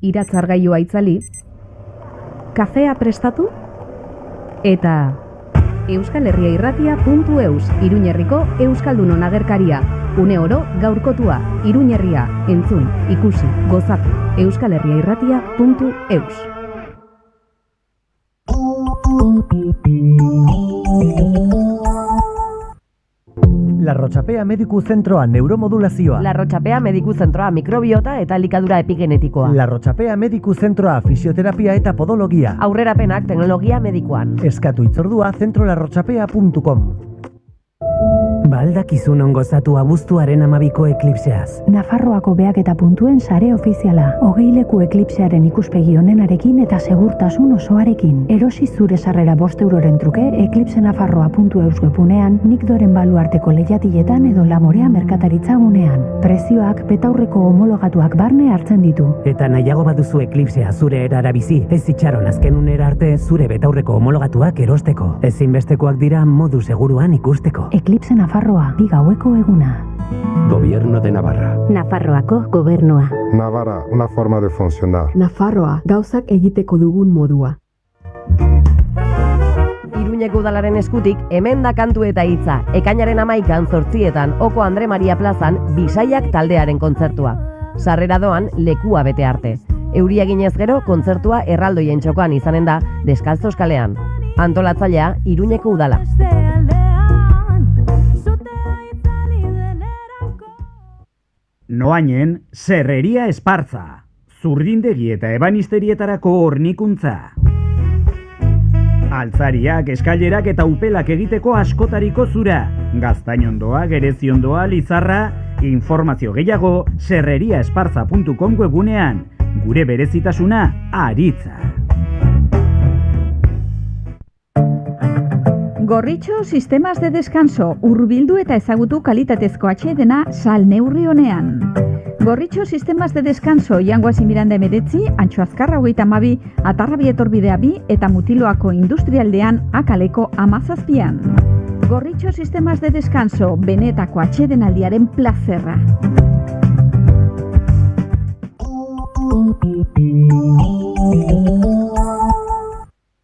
Iratzargailua itzali, kafea prestatu, eta euskalherriairratia.eus, Iruñerriko Euskaldunon agerkaria. Une oro gaurkotua, Iruñerria, entzun, ikusi, gozatu, euskalherriairratia.eus. Larrotxapea Mediku Zentroa neuromodulazioa. Larrotxapea Mediku Zentroa mikrobiota eta elikadura epigenetikoa. Larrotxapea Mediku Zentroa fisioterapia eta podologia. Aurrerapenak teknologia medikuan. Eskatu itzordua zentrolarrotxapea.com. Baldakizun gozatu abuztuaren 12ko eklipseaz. Nafarroako beaketa puntuen sare ofiziala. 20 leku eklipsearen ikuspegi onenarekin eta segurtasun osoarekin. Erosi zure sarrera 5 euroren truke eklipsenafarroa.eus webunean, Nikdoren baluarteko lehiatiletan edo Lamorea merkataritza gunean. Prezioak betaurreko homologatuak barne hartzen ditu. Eta nahiago baduzu eklipsea zure erara bizi, ez itxaron azken unera arte zure betaurreko homologatuak erosteko. Ezinbestekoak dira modu seguruan ikusteko. Eklipse Nafarroa, 2 gaueko eguna. Gobierno de Navarra. Nafarroako gobernua. Navarra, una forma de funcionar. Nafarroa, gauzak egiteko dugun modua. Iruñeko udalaren eskutik, hemen da kantu eta hitza. Ekainaren 11an 8etan, Oko Andre Maria plazan, Bisaiak taldearen kontzertua. Sarrera doan, lekua bete arte. Euria ginez gero, kontzertua erraldoien txokoan izanen da, Deskalzos kalean. Antolatzailea, Iruñeko udala. Noainen, Serreria Esparza. Zurdindegi eta ebanisterietarako hornikuntza. Altzariak, eskailerak eta upelak egiteko askotariko zura. Gaztainondoa, gereziondoa, lizarra, informazio gehiago serreriaesparza.com webunean. Gure berezitasuna, aritza. Gorritxo Sistemas de Descanso, hurbildu eta ezagutu kalitatezko atsedena salneurri honean. Gorritxo Sistemas de Descanso, Jangoazi Miranda 19, Antxo Azkarra 32, Atarrabi etorbidea 2 eta Mutiloako industrialdean Akaleko 17. Gorritxo Sistemas de Descanso, benetako atsedenaldiaren plazerra.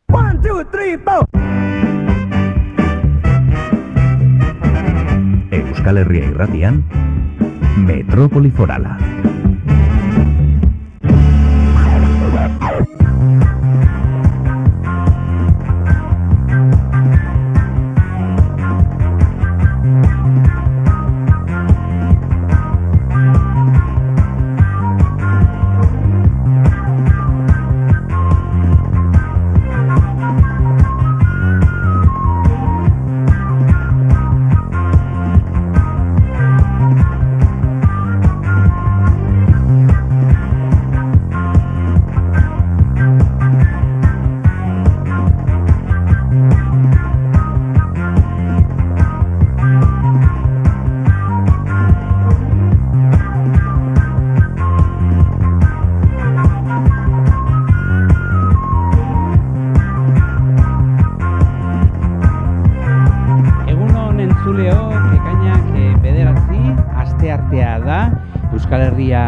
One, two, three, four. Euskal Herria Irratian, Metrópoli Forala.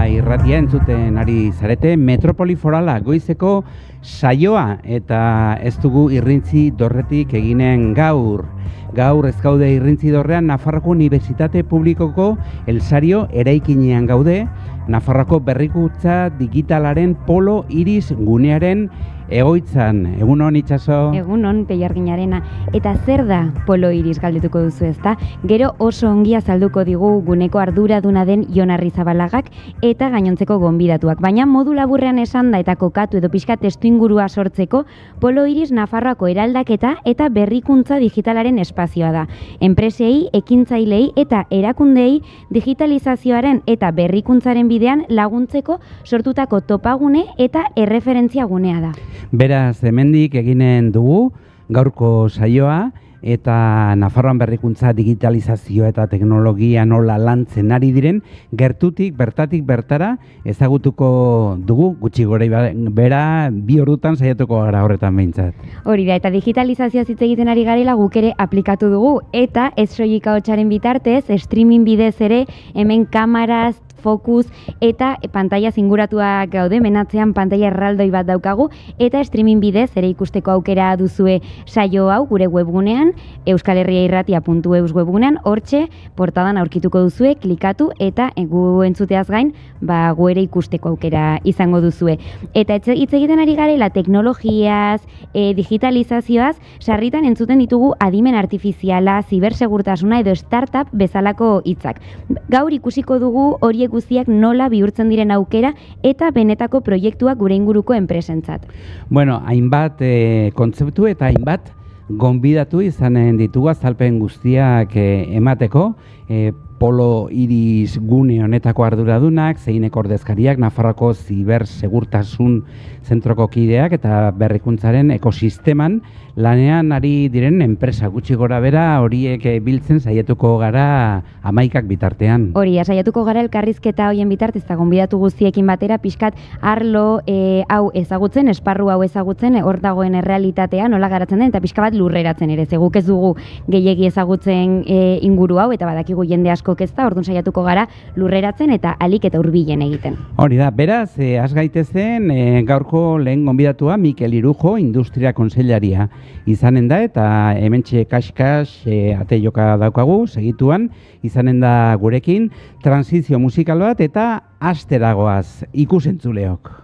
Irratia entzuten ari zarete, Metrópoli Forala goizeko saioa eta ez dugu irrintzi dorretik eginen gaur. Gaur ez gaude irrintzi dorrean Nafarroko Unibertsitate Publikoko elsario eraikinean gaude, Nafarroko berrikuntza digitalaren Polo Iris gunearen egoitzan. Egunon itxaso? Egunon Peiarginarena. Eta zer da Polo Iris galdetuko duzu ezta? Gero oso ongi azalduko digu guneko arduraduna den Jon Arrizabalagak eta gainontzeko gonbidatuak. Baina modu laburrean esan da eta kokatu edo pixka testuingurua sortzeko, Polo Iris Nafarroako eraldaketa eta berrikuntza digitalaren espazioa da. Enpresei, ekintzailei eta erakundei digitalizazioaren eta berrikuntzaren bidean laguntzeko sortutako topagune eta erreferentzia gunea da. Beraz, hemendik eginen dugu gaurko saioa eta Nafarroan berrikuntza, digitalizazioa eta teknologia nola lantzen ari diren, gertutik, bertatik, bertara ezagutuko dugu, gutxi gora bera, 2 ordutan saiatuko gara horretan behintzat. Hori da, eta digitalizazioa hitz egiten ari garela guk ere aplikatu dugu, eta ez soilik ahotsaren bitartez, streaming bidez ere, hemen kamaraz, Focus, eta pantaila zinguratuak gaude, menatzean pantaila erraldoi bat daukagu, eta streaming bidez ere ikusteko aukera duzue saio hau gure webgunean, euskalherriairratia.eus webgunean, hortxe portadan aurkituko duzue, klikatu eta gu entzuteaz gain, gu ere ikusteko aukera izango duzue. Eta hitz egiten ari garela teknologiaz, digitalizazioaz, sarritan entzuten ditugu adimen artifiziala, zibersegurtasuna edo startup bezalako hitzak. Gaur ikusiko dugu horiek guztiak nola bihurtzen diren aukera eta benetako proiektuak gure inguruko enpresentzat. Bueno, hainbat kontzeptu eta hainbat gonbidatu izanen ditugu azalpen guztiak emateko, Polo Iris gune honetako arduradunak, zeinek ordezkariak, Nafarroako zibersegurtasun zentroko kideak eta berrikuntzaren ekosisteman lanean ari diren enpresa gutxi gora bera horiek biltzen saiatuko gara 11 bitartean. Hori, saiatuko gara elkarrizketa hoien bitartez eta gonbidatu guztiekin batera pixkat arlo hau ezagutzen, esparru hau ezagutzen, hor dagoen errealitatea nola garatzen den eta pixka bat lurreratzen ere. Guk ez dugu gehiegi ezagutzen inguru hau eta badakigu jende askok ez da, orduan saiatuko gara lurreratzen eta alik eta hurbilen egiten. Hori da, beraz, has gaitezen gaurko lehen gonbidatua Mikel Irujo, Industria Kontseilaria izanen da eta hementxe kaskas ate joka daukagu, segituan izanen da gurekin, transizio musikal bat eta asteragoaz ikusentzuleok.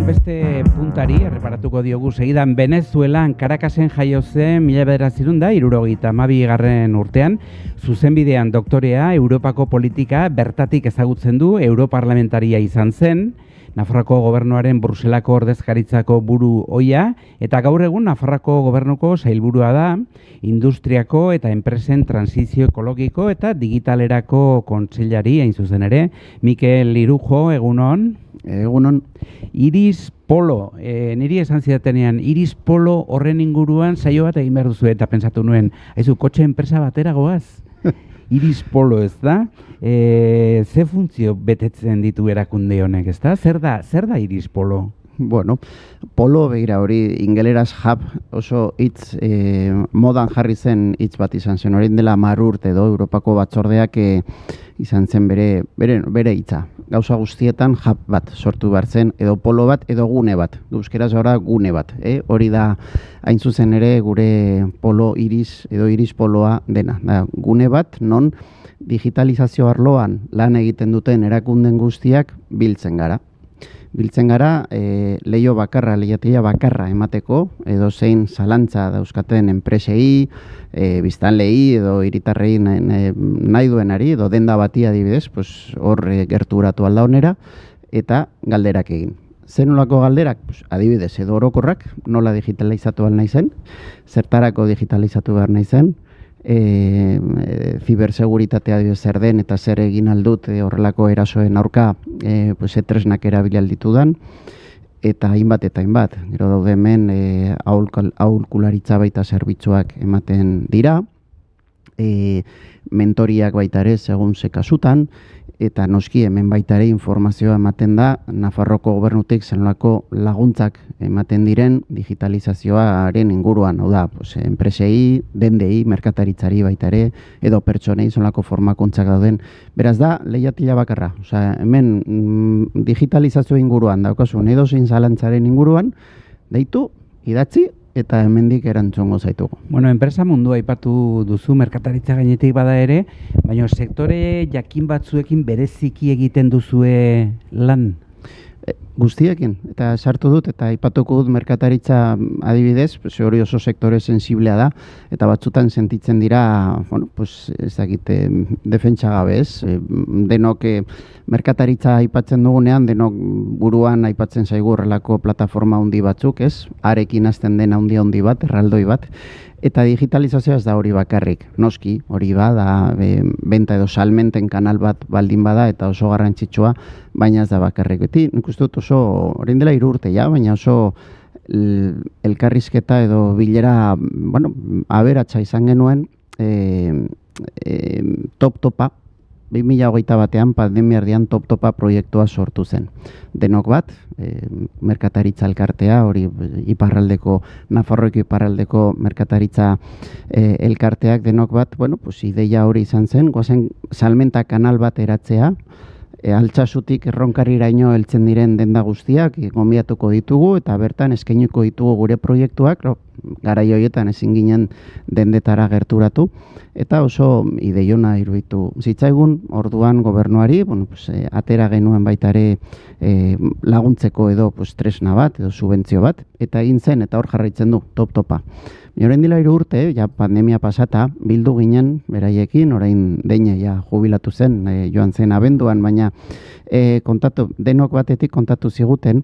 Beste puntari erreparatuko diogu segidan Venezuelan Caracasen jaio zen 1972 urtean, zuzenbidean doktorea, Europako politika bertatik ezagutzen du, europarlamentaria izan zen, Nafarroako gobernuaren Bruselako ordezkaritzako buru ohia eta gaur egun Nafarroako gobernuko sailburua da, industriako eta enpresen transizio ekologiko eta digitalerako kontseilari hain zuzen ere. Mikel Irujo, egunon. Egunon. Iris Polo, niri esan zidatenean, Iris Polo horren inguruan saio bat egin behar duzu eta pensatu nuen, haizu, kotxe enpresa batera goaz? Iris Polo ez da, ze funtzio betetzen ditu erakunde honek, ez da? Zer da Iris Polo? Bueno, Polo begira hori ingeleraz hub oso hitz modan jarri zen hitz bat izan zen, orain dela 10 urte edo Europako batzordeak izan zen bere hitza. Gauza guztietan hub bat sortu behar zen, edo polo bat, edo gune bat. Euskeraz ahora gune bat. Hori da hain zuzen ere gure Polo Iris edo Iris Poloa dena. Da, gune bat non digitalizazio arloan lan egiten duten erakunden guztiak biltzen gara. Biltzen gara lehiatia bakarra emateko, edo zein zalantza dauzkaten enpresei, biztanlei edo hiritarrei nahi duenari, edo denda bati adibidez, hor gerturatu alda honera, eta galderak egin. Zer nolako galderak? Adibidez, edo orokorrak, nola digitalizatu behar nahi zen, zertarako digitalizatu behar nahi zen, ziberseguritatea zer den eta zer egin aldut horrelako erasoen aurka tresnak erabil ditudan eta hainbat. Gero daude hemen aholkularitza baita zerbitzuak ematen dira, mentoriak baita ere segun ze kasutan, eta noski hemen baita ere informazioa ematen da Nafarroko gobernutik zenolako laguntzak ematen diren digitalizazioaren inguruan, hau da, enpresei, dendei, merkataritzari baita ere, edo pertsonei zenolako formakuntzak dauden. Beraz da, lehiatila bakarra. Hemen digitalizazio inguruan daukazun edozein zalantzaren inguruan, deitu, idatzi, eta hemendik erantzungo zaitugu. Bueno, enpresa mundua aipatu duzu, merkataritza gainetik bada ere, baina sektore jakin batzuekin bereziki egiten duzue lan? Guztiekin, eta sartu dut, eta aipatuko dut merkataritza adibidez, hori oso sektore sensiblea da, eta batzutan sentitzen dira, bueno, pues, ez dakit, defentsa gabe ez, denok merkataritza aipatzen dugunean, denok buruan aipatzen zaigu horrelako plataforma handi batzuk, ez, arekin hasten den handi bat, erraldoi bat, eta digitalizazioa ez da hori bakarrik, noski, hori da benta edo salmenten kanal bat baldin bada eta oso garrantzitsua, baina ez da bakarrik. Beti, nik uste dut oso, orain dela 3 urte ja, baina oso elkarrizketa edo bilera, bueno, aberatsa izan genuen, top-topa, 2021 pandemiardian top-topa proiektua sortu zen. Denok bat, merkataritza elkartea, hori Nafarroako iparraldeko merkataritza elkarteak denok bat, bueno, pues ideia hori izan zen, goazen salmenta kanal bat eratzea, Altsasutik Erronkariraino heltzen diren denda guztiak gonbidatuko ditugu eta bertan eskainiko ditugu gure proiektuak, garai horietan ezin ginen dendetara gerturatu eta oso ideiona iruditu zitzaigun. Orduan gobernuari, bueno, pues, atera genuen baita ere laguntzeko edo pues, tresna bat edo subentzio bat eta egin zen eta hor jarraitzen du top-topa. Orain dela 3 urte, ja pandemia pasata, bildu ginen beraiekin, orain deine ja jubilatu zen, joan zen abenduan, baina denok batetik kontatu ziguten,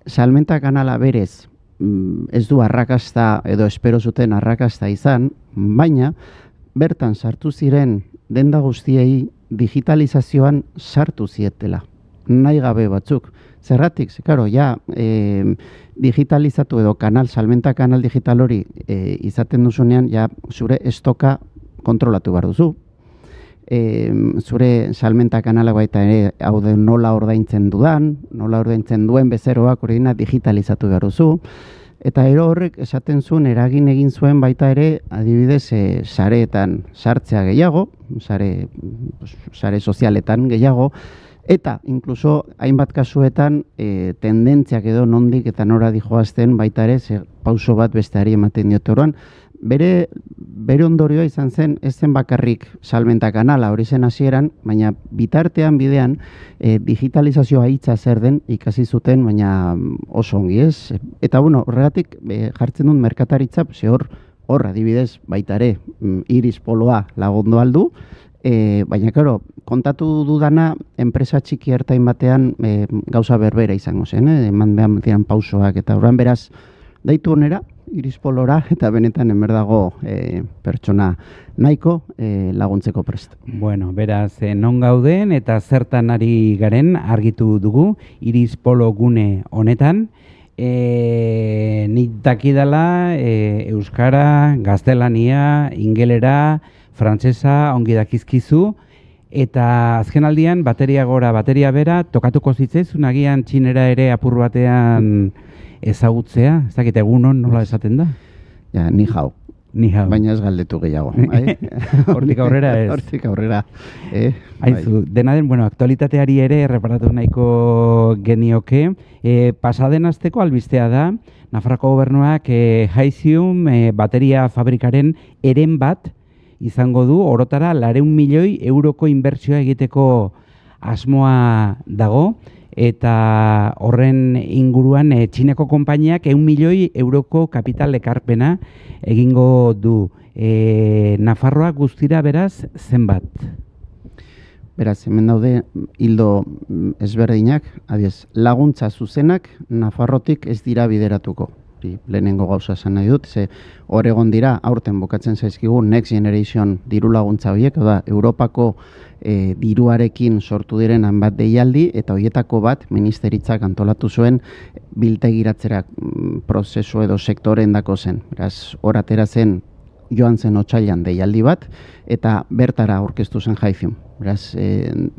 salmenta kanala berez ez du arrakasta edo espero zuten arrakasta izan, baina bertan sartu ziren denda guztiei digitalizazioan sartu zietela, nahi gabe batzuk. Zerratik, karo, ja, digitalizatu edo salmenta kanal digital hori izaten duzunean, ja, zure estoka kontrolatu behar duzu. Zure salmenta kanala baita ere, hau de nola ordaintzen dudan, nola ordaintzen duen bezeroak hori digitalizatu behar duzu. Eta horrek esaten zuen, eragin egin zuen baita ere, adibidez, sareetan sartzea gehiago, sare sozialetan gehiago, eta, inkluso, hainbat kasuetan, tendentziak edo nondik eta nora dijoazten baita ere, pauso bat besteari ematen diote orduan. Bere ondorioa izan zen, ez zen bakarrik salmenta kanala hori zen hasieran, baina bitartean bidean digitalizazioa hitza zer den ikasi zuten, baina oso ongi ez. Eta, bueno, horregatik jartzen dut merkataritza, hor adibidez baita ere Iris Poloa lagundu aldu, baina, claro, kontatu dudana, enpresa txiki ertain batean gauza berbera izango zen, eman behar diran pausoak, eta horren beraz, daitu onera, Iris Polora, eta benetan enberdago pertsona nahiko laguntzeko prest. Bueno, beraz, non gauden eta zertan ari garen argitu dugu, Iris Polo gune honetan, nik dakidala, euskara, gaztelania, ingelera, frantsesa ongi dakizkizu, eta azkenaldian bateria gora, bateria bera, tokatuko zitzaizun agian txinera ere apur batean ezagutzea, ez dakit egunon nola esaten da? Ja, ni hau. Baina ez galdetu gehiago. Hortik aurrera ez. Hortik aurrera. Aizu, dena den, bueno, aktualitateari ere erreparatu nahiko genioke. Pasaden asteko albistea da, Nafarroako gobernuak Hyzium bateria fabrikaren eren bat izango du, orotara 400 milioi euroko inbertsioa egiteko asmoa dago, eta horren inguruan txineko konpainiak 100 milioi euroko kapital ekarpena egingo du. Nafarroak guztira beraz zenbat? Beraz, hemen daude hildo ezberdinak, adiez, laguntza zuzenak Nafarrotik ez dira bideratuko. Lehenengo gauza esan nahi dut, ze hor egon dira, aurten bukatzen zaizkigu Next Generation diru laguntza horiek, da, Europako diruarekin sortu diren hanbat deialdi, eta horietako bat ministeritzak antolatu zuen biltegiratzera prozesu edo sektoren dako zen. Beraz, hor atera zen joan zen otsailan deialdi bat, eta bertara aurkeztu zen Hyzium. Beraz,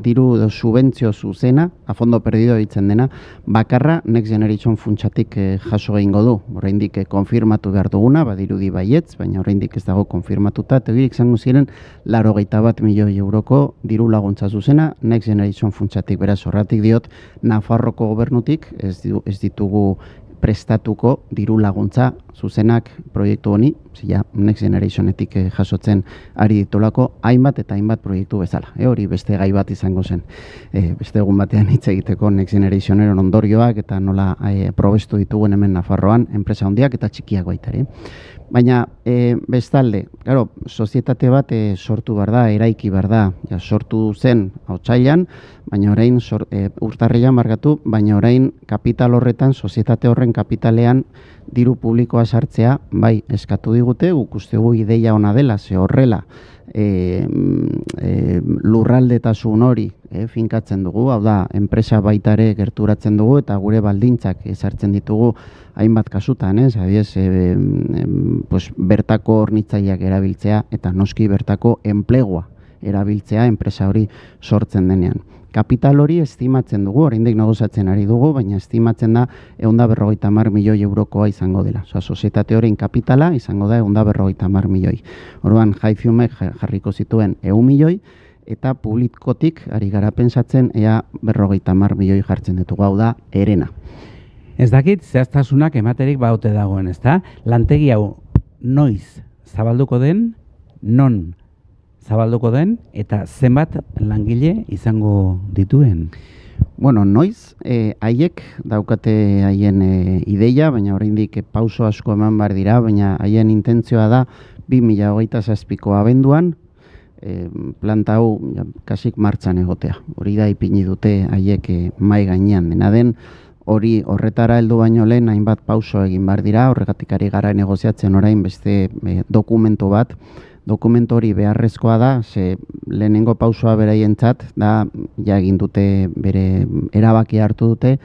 diru edo subentzio zuzena, a fondo perdido ditzen dena, bakarra Next Generation funtsatik jaso egingo du. Oraindik konfirmatu behar duguna, badirudi baietz, baina oraindik ez dago konfirmatuta, eta horiek izango ziren 81 milioi euroko diru laguntza zuzena Next Generation funtsatik. Beraz, horretik diot, Nafarroko gobernutik ez ditugu prestatuko diru laguntza zuzenak proiektu honi, zila Next Generationetik jasotzen ari ditolako hainbat eta hainbat proiektu bezala. Hori beste gai bat izango zen. Beste egun batean hitz egiteko Next Generationeren ondorioak eta nola probestu ditugun hemen Nafarroan, enpresa handiak eta txikiak baita ere. Baina bestalde, claro, sozietate bat sortu behar da, eraiki behar da, sortu zen otsailean, baina orain urtarrilean markatu, baina orain kapital horretan, sozietate horren kapitalean diru publikoa sartzea, bai, eskatu digute, guk uste gu ideia ona dela, ze horrela lurraldetasun hori finkatzen dugu, hau da, enpresa baitare gerturatzen dugu eta gure baldintzak sartzen ditugu hainbat kasutan, pues, bertako hornitzaileak erabiltzea eta noski bertako enplegua erabiltzea enpresa hori sortzen denean. Kapital hori estimatzen dugu, oraindik negoziatzen ari dugu, baina estimatzen da 150 milioi eurokoa izango dela. Sozietate horien kapitala izango da 150 milioi. Orduan, Haifiumek jarriko zituen 100 milioi, eta publikotik ari gara pentsatzen ea 50 milioi jartzen ditugu, hau da, Erena. Ez dakit, zehaztasunak ematerik baute dagoen, ezta? Lantegi hau noiz zabalduko den, non zabalduko den, eta zenbat langile izango dituen? Bueno, noiz, haiek daukate haien ideia, baina oraindik pauso asko eman behar dira, baina haien intentzioa da 2027ko abenduan, planta hau kasik martxan egotea. Hori da ipini dute haiek mai gainean dena den, hori horretara heldu baino lehen hainbat pauso egin behar dira, horregatik ari gara negoziatzen orain beste dokumentu bat. Dokumentu hori beharrezkoa da, ze lehenengo pausoa beraientzat da, ja egin dute bere erabakia hartu dute,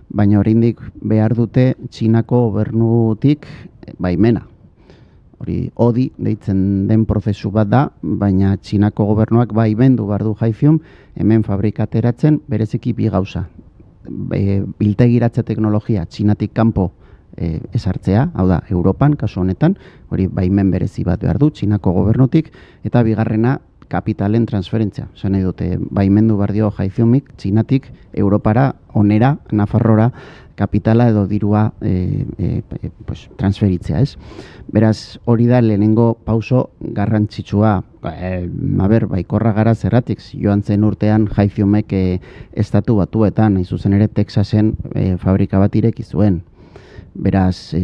baina oraindik behar dute Txinako gobernutik baimena. Hori odi deitzen den prozesu bat da, baina Txinako gobernuak baimendu behar du Haifium hemen fabrikateratzen bereziki bi gauza. Biltegiratze teknologia Txinatik kanpo esartzea, hau da, Europan, kasu honetan, hori baimen berezi bat behar du, Txinako gobernutik, eta bigarrena kapitalen transferentzia. Zan nahi dute, baimendu behar dio Haifiumik, Txinatik, Europara, onera, Nafarrora, kapitala edo dirua pues, transferitzea, ez? Beraz, hori da lehenengo pauso garrantzitsua, baikorra gara zerratik, joan zen urtean Haifiumek estatu batuetan, hain zuzen ere Texasen fabrika bat ireki zuen. Beraz,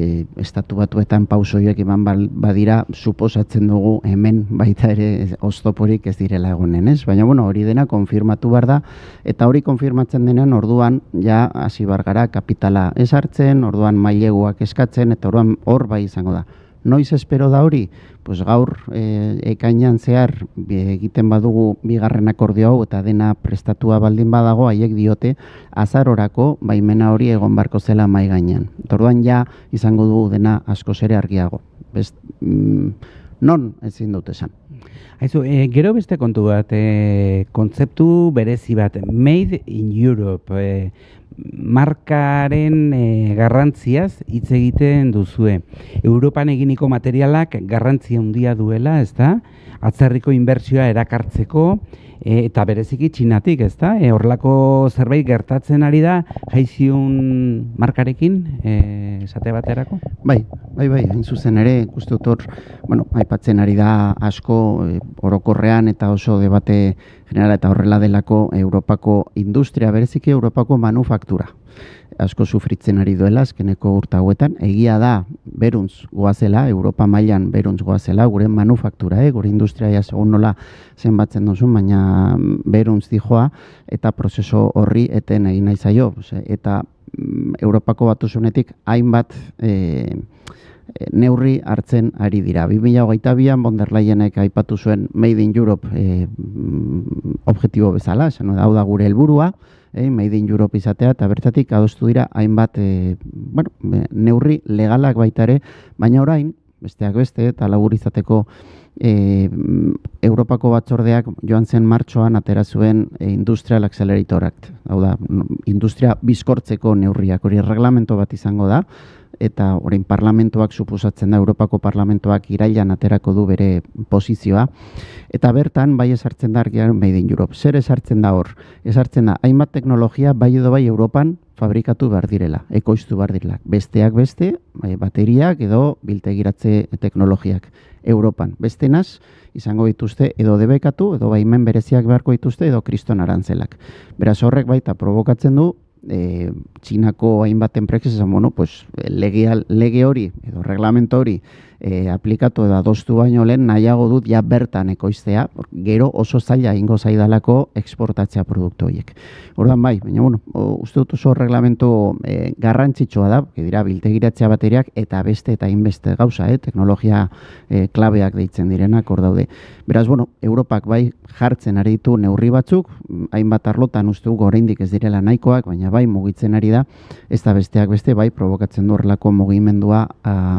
estatu batuetan pausoiek eman badira, suposatzen dugu hemen baita ere oztoporik ez direla egonen, ez? Baina, bueno, hori dena konfirmatu behar da, eta hori konfirmatzen denean orduan ja hasi behar gara kapitala esartzen, orduan maileguak eskatzen, eta orduan hor bai izango da. Noiz espero da hori? Pues gaur ekainean zehar egiten badugu bigarren akordio hau eta dena prestatua baldin badago, haiek diote azarorako baimena hori egon barko zela mai gainean. Orduan ja izango dugu dena askoz ere argiago. Non ezin dut esan. Aizu, gero beste kontu bat, kontzeptu berezi bat, Made in Europe, markaren garrantziaz hitz egiten duzue. Europan eginiko materialak garrantzia handia duela, ezta? Atzerriko inbertsioa erakartzeko eta bereziki Txinatik, ezta? Horrelako zerbait gertatzen ari da Haifium markarekin esate baterako? Bai, hain zuzen ere, ikuste dut hor, aipatzen ari da asko orokorrean eta oso debate generala eta horrela delako Europako industria, bereziki Europako manufaktura. Asko sufritzen ari duela azkeneko urte hauetan, egia da beruntz goazela, Europa mailan beruntz goazela, gure manufaktura, gure industria segun nola zenbatzen duzun, baina beruntz dijoa eta prozeso horri eten egin nahi zaio. Eta Europako Batasunetik hainbat neurri hartzen ari dira. 2022an von der Leyenek aipatu zuen Made in Europe objektibo bezala, esan hau da gure helburua, Made in Europe izatea, eta bertatik adostu dira hainbat neurri legalak baita ere, baina orain, besteak beste, eta labur izateko Europako batzordeak joan zen martxoan atera zuen Industrial Accelerator Act. Hau da, industria bizkortzeko neurriak, hori reglamento bat izango da, eta orain parlamentoak suposatzen da, Europako parlamentoak irailan aterako du bere posizioa, eta bertan bai esartzen da argian Made in Europe. Zer esartzen da hor? Esartzen da, hainbat teknologia bai edo bai Europan fabrikatu behar direla, ekoiztu behar direla. Besteak beste, bateriak edo biltegiratze teknologiak Europan. Bestenaz, izango dituzte edo debekatu, edo baimen bereziak beharko dituzte, edo kriston arantzelak. Beraz horrek baita provokatzen du, Txinako hainbat enpresek esan, bueno, pues, lege hori edo reglamento hori aplikatu edo adostu baino lehen nahiago dut ja bertan ekoiztea, gero oso zaila ingo zaidalako eksportatzea produktu horiek. Orduan bai, baina bueno, uste dut oso reglamento garrantzitsua da, dira biltegiratzea bateriak eta beste eta inbeste gauza, teknologia klabeak deitzen direnak hor daude. Beraz, bueno, Europak bai jartzen ari ditu neurri batzuk, hainbat arlotan uste dut oraindik ez direla nahikoak, baina bai mugitzen ari da, ez da besteak beste bai provokatzen du horrelako mugimendua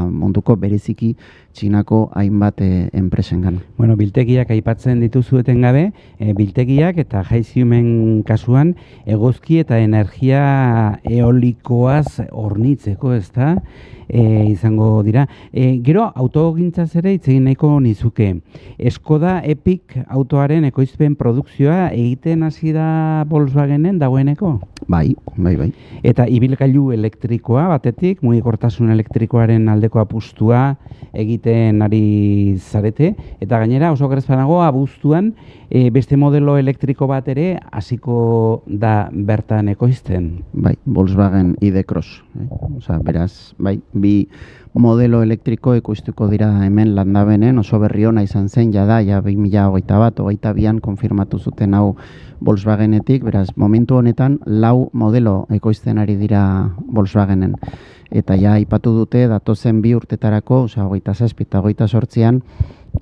munduko bereziki Txinako hainbat enpresengan. Bueno, biltegiak aipatzen dituzueten gabe, biltegiak eta jaiziumen kasuan egozki eta energia eolikoaz hornitzeko, ez da? Izango dira. Gero, autogintzaz ere hitz egin nahiko nizuke. Skoda Epic autoaren ekoizpen produkzioa egiten hasi da Volkswagenen dagoeneko? Bai. Eta ibilgailu elektrikoa batetik, mugikortasun elektrikoaren aldeko apustua egiten ari zarete, eta gainera oso gerezpanago abuztuan beste modelo elektriko bat ere hasiko da bertan ekoizten. Bai, Volkswagen ID-Cross. Beraz, bai, bi modelo elektriko ekoiztuko dira hemen Landabenen, oso berri ona izan zen, ja 2021-22an konfirmatu zuten hau Volkswagenetik, beraz, momentu honetan 4 modelo ekoizten ari dira Volkswagenen. Eta ja aipatu dute datozen 2 urtetarako, 27 eta 28an,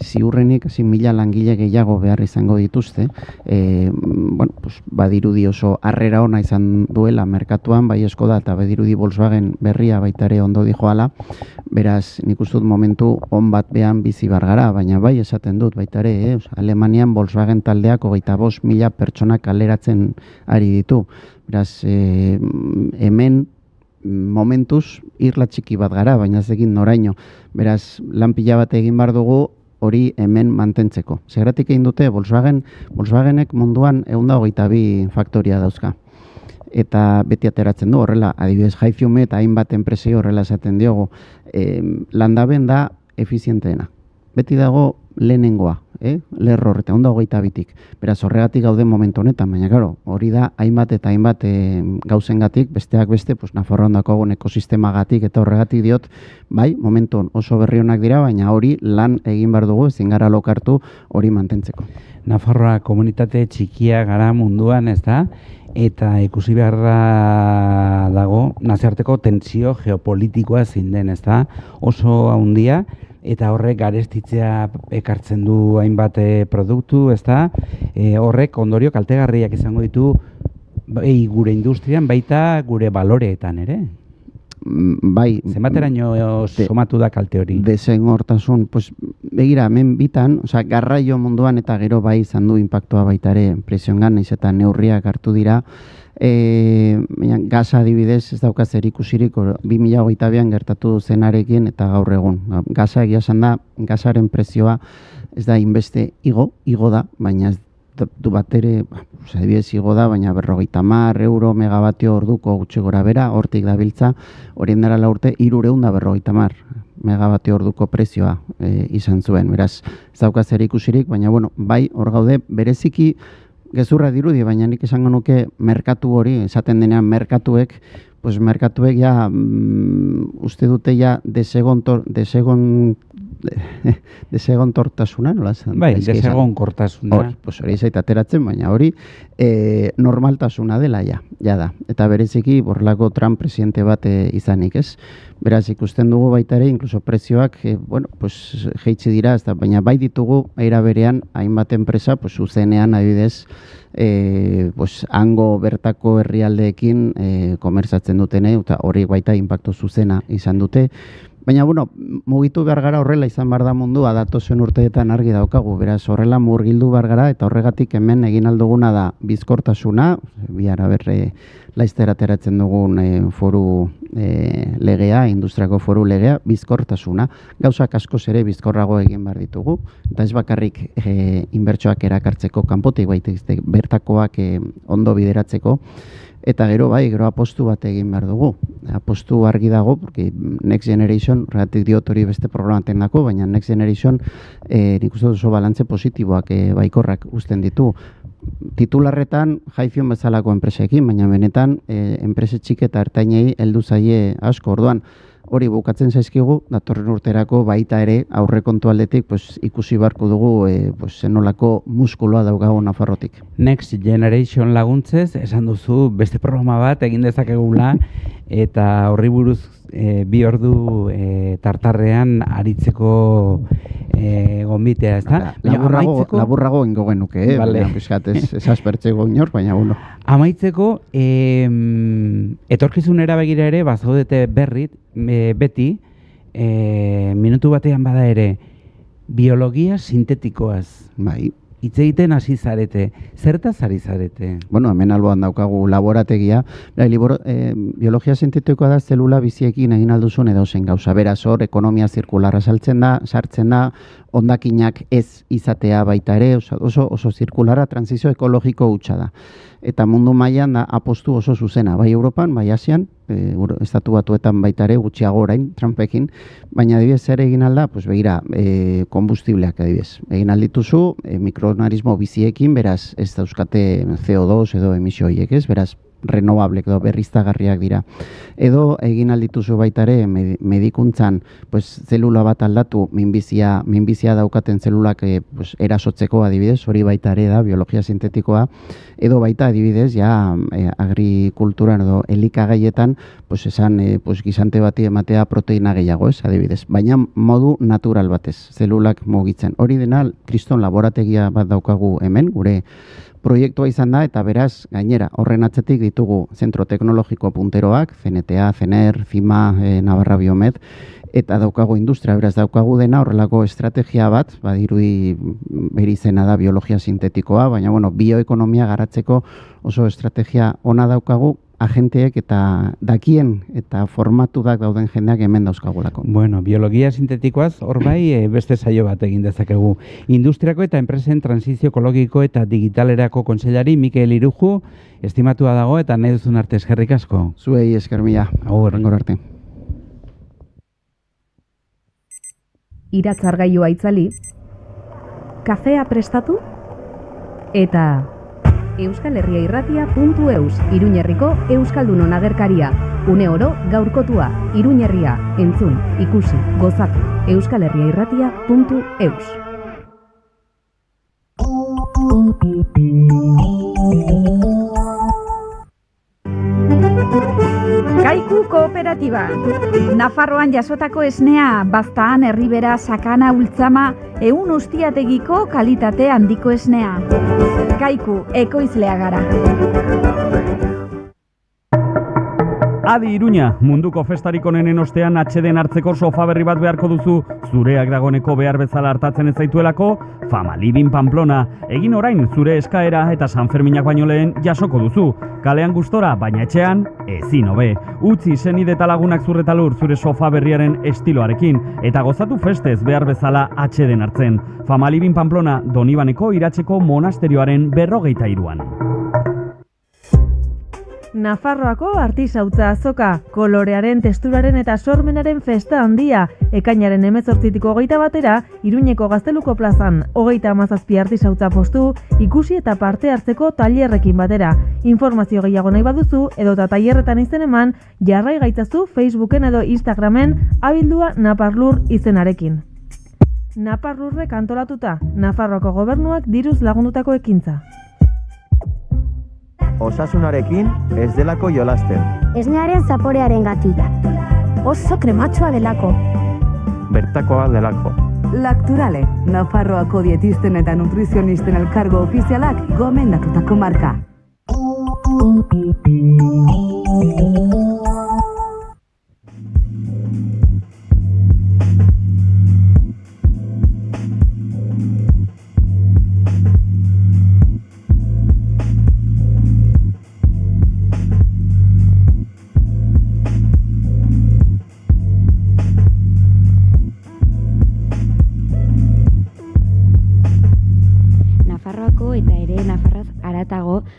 ziurrenik 1000 langile gehiago behar izango dituzte. Badirudi oso harrera ona izan duela merkatuan, bai Skoda eta badirudi Volkswagen berria baita ere ondo dijoala. Beraz, nik uste dut momentu on bat behan bizi bargara, baina bai esaten dut baita ere, Alemanian Volkswagen taldeak 25.000 pertsona kaleratzen ari ditu. Beraz, hemen momentuz irla txiki bat gara, baina ez egin noraino. Beraz, lan pila bat egin behar dugu hori hemen mantentzeko. Zergatik egin dute, Volkswagenek munduan 122 faktoria dauzka. Eta beti ateratzen du horrela, adibidez Jaiziume eta hainbat enpresei horrela esaten diogu. Landaben da efizienteena. Beti dago lehenengoa, lerro horretan, 122tik. Beraz, horregatik gauden momentu honetan, baina claro, hori da hainbat eta hainbat gauzengatik, besteak beste, Nafarroan daukagun ekosistemagatik eta horregatik diot, bai, momentu oso berri onak dira, baina hori lan egin behar dugu, ezin gara lokartu hori mantentzeko. Nafarroa komunitate txikia gara munduan, ez da? Eta ikusi beharra dago, nazioarteko tentsio geopolitikoa zein den, ez da? Oso handia, eta horrek garestitzea ekartzen du hainbat produktu, ez da? Horrek ondorio kaltegarriak izango ditu gure industrian, baita gure baloreetan ere. Bai. Zenbateraino somatu da kalte hori? Desenhortasun, begira, hemen bitan, garraio munduan eta gero bai izan du inpaktua baita ere presioan, naiz eta neurriak hartu dira. Gaza adibidez ez daukaz erikusirik 2022an gertatu zenarekin eta gaur egun. Gaza egia esan da, gazaren prezioa ez da inbeste igo da, baina ez du bat ere, adibidez igo da, baina 50 euro megabatio orduko gutxi gora bera, hortik dabiltza, horien dara urte 350 megabatio orduko prezioa izan zuen. Beraz, ez daukaz erikusirik, baina bai, hor gaude, bereziki gezurra dirudi, baina nik esango nuke merkatu hori, esaten denean merkatuek ja uste dute ja desegontortasuna, nola zen? Bai, desegonkortasuna. Hori zait ateratzen, baina hori normaltasuna dela ja da. Eta bereziki borlako Trump presidente bat izanik, ez? Beraz, ikusten dugu baita ere, inkluso prezioak, jeitsi dira, baina bai ditugu, aira berean, hainbat enpresa, zuzenean, adibidez, hango bertako herrialdeekin komerzatzen dutene, eta hori baita inpaktu zuzena izan dute. Baina, mugitu behar gara horrela izan behar da mundua, datozen urteetan argi daukagu, beraz horrela murgildu behar gara, eta horregatik hemen egin alduguna da bizkortasuna, biara berre laiztera ateratzen dugun foru legea, industriako foru legea, bizkortasuna, gauzak askoz ere bizkorrago egin behar ditugu, eta ez bakarrik inbertsoak erakartzeko kanpotik, baita bertakoak ondo bideratzeko, Eta gero apostu bat egin behar dugu. Apostu argi dago, porque Next Generation, horregatik diot hori beste programaten dako, baina Next Generation nik uste oso balantze positiboak baikorrak uzten ditu. Titularretan Jaifion bezalako enpresekin, baina benetan enprese txik eta ertainei heldu zaie asko. Orduan, hori bukatzen zaizkigu, datorren urterako baita ere aurrekontu aldetik ikusi barko dugu zenolako muskuloa daukago Nafarrotik. Next Generation laguntzez, esan duzu beste programa bat egin dezakegula eta horri buruz 2 ordu tartarrean aritzeko gonbitea, ezta? Laburrago ingo genuke, ez aspertzeko inor, baina uno. Amaitzeko, etorkizunera begira ere, bazaudete beti, minutu batean bada ere, biologia sintetikoaz. Bai. Hitz egiten hasi zarete. Zertaz ari zarete? Bueno, hemen alboan daukagu laborategia. Biologia sintetikoa da zelula biziekin egin alduzun edozen gauza. Beraz hor, ekonomia zirkularra sartzen da, hondakinak ez izatea baita ere, oso zirkularra, transizio ekologiko hutsa da. Eta mundu mailan da apostu oso zuzena, bai Europan, bai Asian, estatu batuetan baita ere gutxiago orain, Trumpekin, baina adibidez zer egin alda, begira, kombustibleak adibidez. Egin aldituzu, mikroorganismo biziekin, beraz ez dauzkate CO2 edo emisio horiek, ez? Beraz, renovablek edo berriztagarriak dira. Edo egin aldituzu baita ere medikuntzan zelula bat aldatu minbizia daukaten zelulak erasotzeko adibidez, hori baita ere da biologia sintetikoa, edo baita adibidez agrikulturan edo elikagaietan esan gizante bati ematea proteina gehiago, ez adibidez, baina modu natural batez, zelulak mugitzen. Hori dena kriston laborategia bat daukagu hemen, gure proiektua izan da, eta beraz, gainera, horren atzetik ditugu zentro teknologiko punteroak, CNTA, CENER, CIMA, Navarra Biomed, eta daukagu industria, beraz daukagu dena horrelako estrategia bat, badirudi bere izena da biologia sintetikoa, baina bioekonomia garatzeko oso estrategia ona daukagu, agenteek eta dakien eta formatudak dauden jendeak hemen dauzkagulako. Bueno, biologia sintetikoaz, hor bai beste saio bat egin dezakegu. Industriako eta enpresen transizio ekologiko eta digitalerako kontseilari Mikel Iruju, estimatua dago eta nahi duzun arte eskerrik asko. Zuei esker mila. Horrengor arte. Iratzargailua itzali, kafea prestatu eta euskalherriairratia.eus, Iruñerriko Euskaldunon agerkaria. Une oro gaurkotua, Iruñerria, entzun, ikusi, gozatu. euskalherriairratia.eus. Kaiku Kooperatiba. Nafarroan jasotako esnea, Baztaan, Erribera, Sakana, Ultzama, ehun ustiategiko kalitate handiko esnea. Kaiku, ekoizlea gara. Adi Iruña, munduko festarik onenen ostean atxeden hartzeko sofa berri bat beharko duzu, zureak dagoneko behar bezala hartatzen ez zaituelako, Fama Living Pamplona, egin orain zure eskaera eta Sanferminak baino lehen jasoko duzu. Kalean gustora, baina etxean, ezin hobe. Utzi senide eta lagunak zurretalur zure sofa berriaren estiloarekin, eta gozatu festez behar bezala atxeden hartzen. Fama Living Pamplona, Donibaneko Iratzeko monasterioaren 43an. Nafarroako artisautza azoka, kolorearen, testuraren eta sormenaren festa handia, ekainaren 18tik 21 Iruñeko Gazteluko plazan, 37 artisautza postu, ikusi eta parte hartzeko tailerrekin batera. Informazio gehiago nahi baduzu, edota tailerretan izen eman, jarrai gaitzazu Facebooken edo Instagramen abildua Naparlur izenarekin. Naparlurrek antolatuta, Nafarroako gobernuak diruz lagundutako ekintza. Osasunarekin ez delako jolasten. Esnearen zaporearen gatik. Oso krematsua delako. Bertakoa delako. Lacturale, Nafarroako dietisten eta nutrizionisten elkargo ofizialak gomendatutako marka.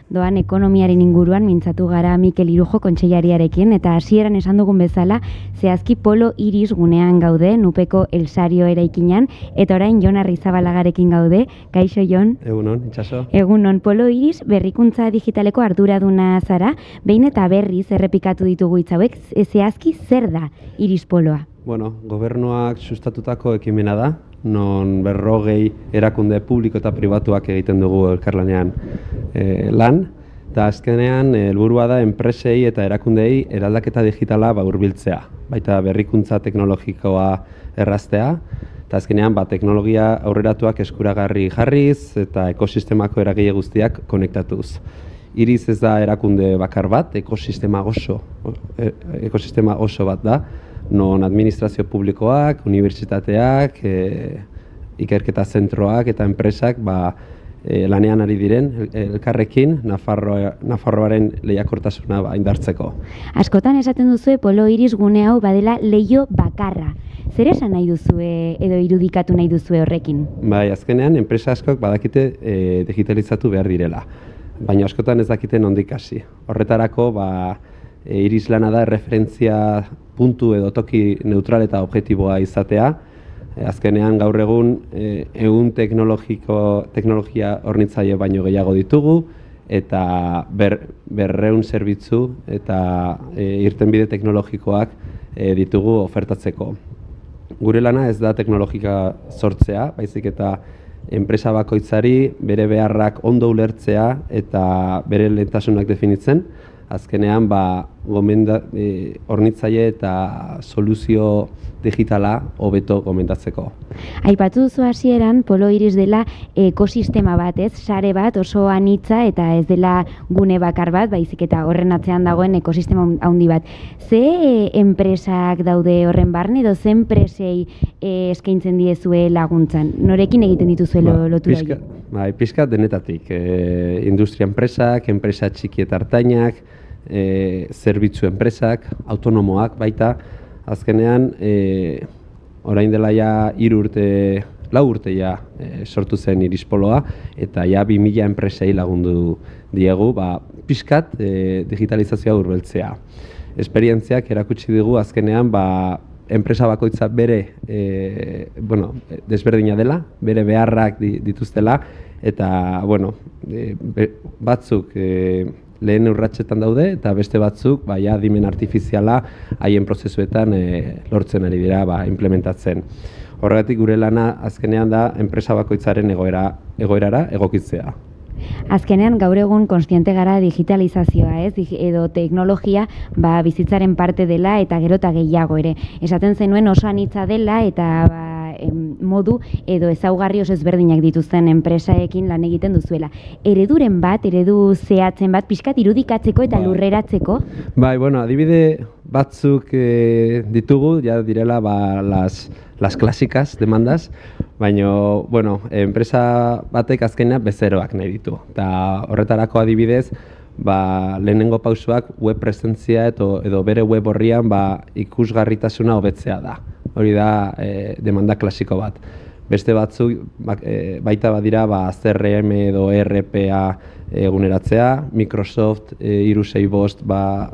doan ekonomiaren inguruan mintzatu gara Mikel Irujo kontseilariarekin, eta hasieran esan dugun bezala, zehazki Polo Iris gunean gaude, Nupeko Elsario eraikinan, eta orain Jon Arrizabalagarekin gaude. Kaixo, Jon? Egunon, itxaso. Egunon, Polo Iris berrikuntza digitaleko arduraduna zara, behin eta berriz errepikatu ditugu hitz hauek, zehazki zer da Iris Poloa? Bueno, gobernuak sustatutako ekimena da, non 40 erakunde publiko eta pribatuak egiten dugu elkarlanean lan, eta azkenean helburua da enpresei eta erakundei eraldaketa digitala hurbiltzea, baita berrikuntza teknologikoa erraztea, eta azkenean teknologia aurreratuak eskuragarri jarriz eta ekosistemako eragile guztiak konektatuz. Iris ez da erakunde bakar bat, ekosistema oso bat da, non administrazio publikoak, unibertsitateak, ikerketa zentroak eta enpresak lanean ari diren elkarrekin Nafarroaren lehiakortasuna indartzeko. Askotan esaten duzue Polo Iris gune hau badela leiho bakarra. Zer esan nahi duzue edo irudikatu nahi duzue horrekin? Bai, azkenean enpresa askok badakite digitalizatu behar direla, baina askotan ez dakite nondik hasi. Horretarako Iris lana da referentzia puntu edo toki neutral eta objektiboa izatea. Azkenean gaur egun egun teknologia hornitzaile baino gehiago ditugu eta 200 zerbitzu eta irtenbide teknologikoak ditugu ofertatzeko. Gure lana ez da teknologika sortzea, baizik eta enpresa bakoitzari bere beharrak ondo ulertzea eta bere lehentasunak definitzen. Azkenean hornitzaile eta soluzio digitala hobeto gomendatzeko. Aipatu duzu hasieran Polo Iris dela ekosistema bat, ez? Sare bat oso anitza eta ez dela gune bakar bat, baizik eta horren atzean dagoen ekosistema handi bat. Ze enpresak daude horren barne edo ze enpresei eskaintzen diezue laguntzan? Norekin egiten dituzue lotura horiek? Pixkat denetatik. Industria enpresak, enpresa txiki eta ertainak, zerbitzu enpresak, autonomoak baita. Azkenean, orain dela 4 urte, 4 urte sortu zen Iris Poloa, eta 2000 enpresei lagundu diegu, pixkat digitalizazioa hurbiltzea. Esperientziak erakutsi digu azkenean, enpresa bakoitza bere desberdina dela, bere beharrak dituztela, eta batzuk lehen urratsetan daude, eta beste batzuk adimen artifiziala haien prozesuetan lortzen ari dira implementatzen. Horregatik gure lana azkenean da enpresa bakoitzaren egoerara egokitzea. Azkenean gaur egun kontziente gara digitalizazioa, edo teknologia bizitzaren parte dela eta gero eta gehiago ere. Esaten zenuen oso anitza dela eta modu edo ezaugarri oso ezberdinak dituzten enpresaekin lan egiten duzuela. Ereduren bat, eredu zehatzen bat, pixkat irudikatzeko eta lurreratzeko? Adibide batzuk ditugu, direla las clásicas demandas, baina, enpresa batek azkenean bezeroak nahi ditu. Eta horretarako adibidez, lehenengo pausoak web presentzia edo bere web horrian ikusgarritasuna hobetzea da. Hori da demanda klasiko bat. Beste batzuk baita badira CRM edo ERPa eguneratzea, Microsoft 365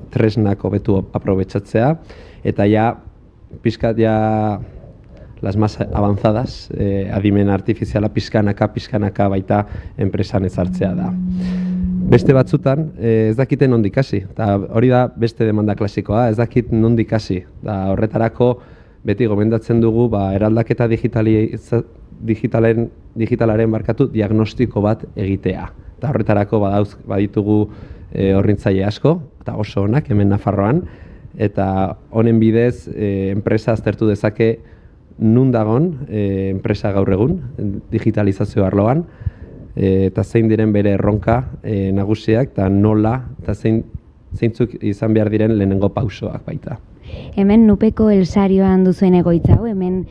tresnak hobetu aprobetxatzea, eta pixkat las más avanzadas, adimen artifiziala pixkanaka baita enpresan ezartzea da. Beste batzutan ez dakite nondik hasi, eta hori da beste demanda klasikoa, ez dakit nondik hasi. Horretarako beti gomendatzen dugu eraldaketa digitalaren diagnostiko bat egitea. Eta horretarako baditugu hornitzaile asko, eta oso onak hemen Nafarroan, eta honen bidez enpresa aztertu dezake nun dagon enpresa gaur egun digitalizazio arloan, eta zein diren bere erronka nagusiak, eta nola, eta zeintzuk izan behar diren lehenengo pausoak baita. Hemen nupeko elsarioan duzuen egoitza hau, hemen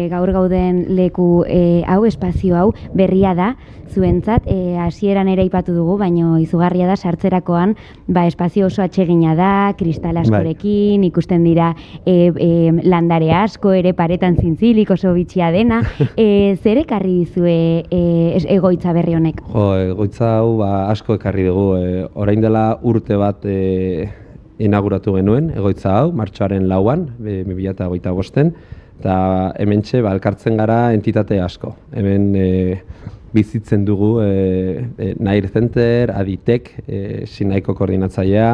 gaur gauden leku hau, espazio hau, berria da, zuentzat, hasieran ere aipatu dugu, baino izugarria da sartzerakoan, espazio oso atsegina da, kristal askorekin, ikusten dira landare asko, ere paretan zintzilik oso bitxia dena, zer ekarri dizue egoitza berri honek? Egoitza hau asko ekarri dugu, orain dela urte bat inauguratu genuen egoitza hau, martxoaren 4an, 2025, eta hementxe elkartzen gara entitate asko. Hemen bizitzen dugu Nair Center, Aditek, Sinaiko koordinatzailea,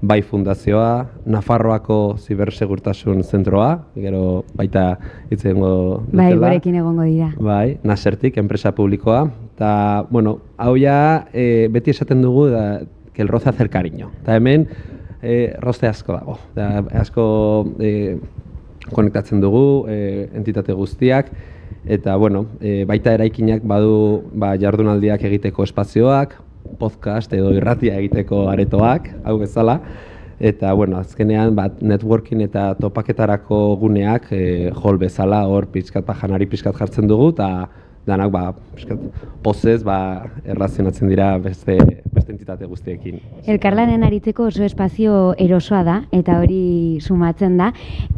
bai fundazioa, Nafarroako zibersegurtasun zentroa, gero baita itzengo dutela. Bai, gurekin egongo dira. Bai, Nasertik, enpresa publikoa. Eta, hau ja, beti esaten dugu, que el roce hace el cariño. Eta hemen, roze asko dago. Asko konektatzen dugu, entitate guztiak, eta, baita eraikinak badu jardunaldiak egiteko espazioak, podcast edo irratia egiteko aretoak, hau bezala, eta, azkenean, networking eta topaketarako guneak hol bezala, hor janari pixkat jartzen dugu, eta danak, pozez, errazionatzen dira beste entitate guztiekin. Elkarlanen aritzeko oso espazio erosoa da, eta hori sumatzen da.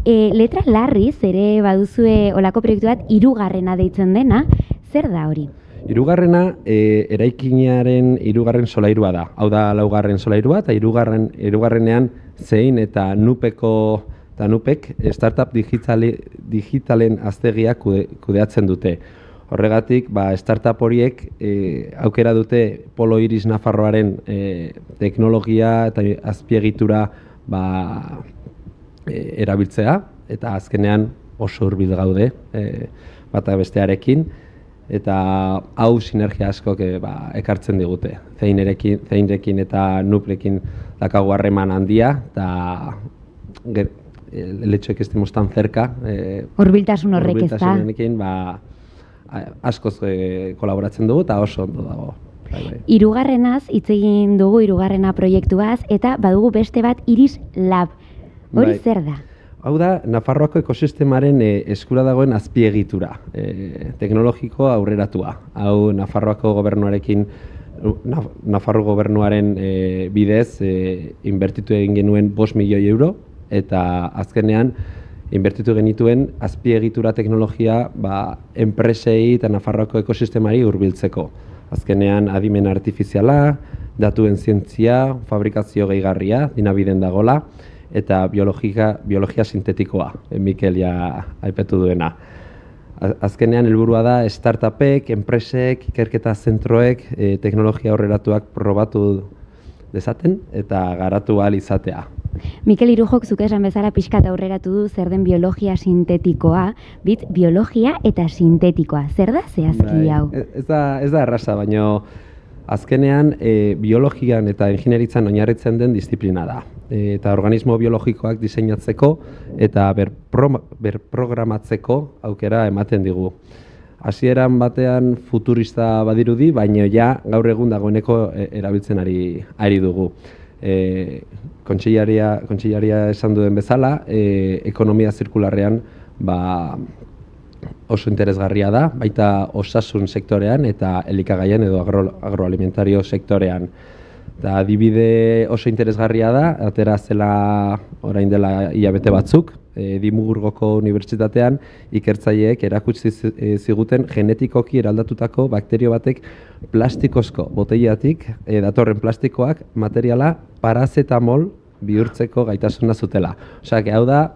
Letra larriz, ere baduzue olako proiektu bat, 3. deitzen dena, zer da hori? 3. Eraikinaren 3. solairua da. Hau da 4. solairua, eta 3. zein eta nupek startup digitalen aztegia kudeatzen dute. Horregatik, startup horiek aukera dute Polo Iris Nafarroaren teknologia eta azpiegitura erabiltzea, eta azkenean oso hurbil gaude bata bestearekin, eta hau sinergia askok ekartzen digute. Zeinerekin eta nuplekin dakagu harreman handia, eta el hecho de que estemos tan cerca, hurbiltasun horrek ez da. Askoz kolaboratzen dugu eta oso ondo dago. 3. hitz egin dugu 3. proiektuaz, eta badugu beste bat Iris Lab. Hori zer da? Hau da, Nafarroako ekosistemaren eskura dagoen azpiegitura, teknologiko aurreratua. Hau Nafarroako Nafarro gobernuaren bidez inbertitu egin genuen 5 milioi euro, eta azkenean inbertitu genituen azpiegitura teknologia enpresei eta Nafarroako ekosistemari hurbiltzeko. Azkenean adimen artifiziala, datuen zientzia, fabrikazio gehigarria, dinabiden dagola, eta biologia sintetikoa, Mikel ja aipatu duena. Azkenean helburua da startupek, enpresek, ikerketa zentroek, teknologia aurreratuak probatu dezaten eta garatu ahal izatea. Mikel Irujok zuk esan bezala pixkat aurreratu du zer den biologia sintetikoa, biologia eta sintetikoa. Zer da zehazki hau? Ez da erraza, baina azkenean biologian eta ingenieritzan oinarritzen den disiplina da. Eta organismo biologikoak diseinatzeko eta berprogramatzeko aukera ematen digu. Hasieran batean futurista badirudi, baina ja gaur egun dagoeneko erabiltzen ari dugu. Kontseilaria esan duen bezala, ekonomia zirkularrean oso interesgarria da, baita osasun sektorean eta elikagaien edo agroalimentario sektorean. Eta adibide oso interesgarria da, atera zela orain dela hilabete batzuk, Edimburgoko unibertsitatean ikertzaileek erakutsi ziguten genetikoki eraldatutako bakterio batek plastikozko boteilatik datorren plastikoak materiala parazetamol bihurtzeko gaitasuna zutela. Osea, hau da,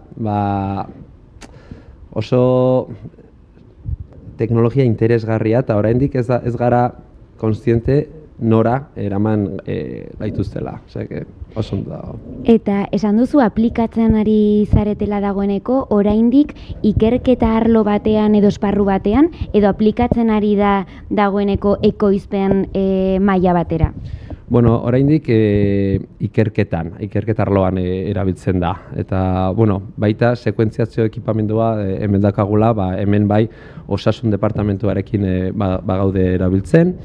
oso teknologia interesgarria eta oraindik ez gara kontziente nora eraman gaituztela. Osea, oso ondo dago. Eta esan duzu aplikatzen ari zaretela dagoeneko, oraindik ikerketa arlo batean edo esparru batean, edo aplikatzen ari da dagoeneko ekoizpen maila batera? Bueno, oraindik ikerketa arloan erabiltzen da. Eta, baita sekuentziazio ekipamendua hemen dakagula, hemen bai osasun departamentuarekin bagaude erabiltzen.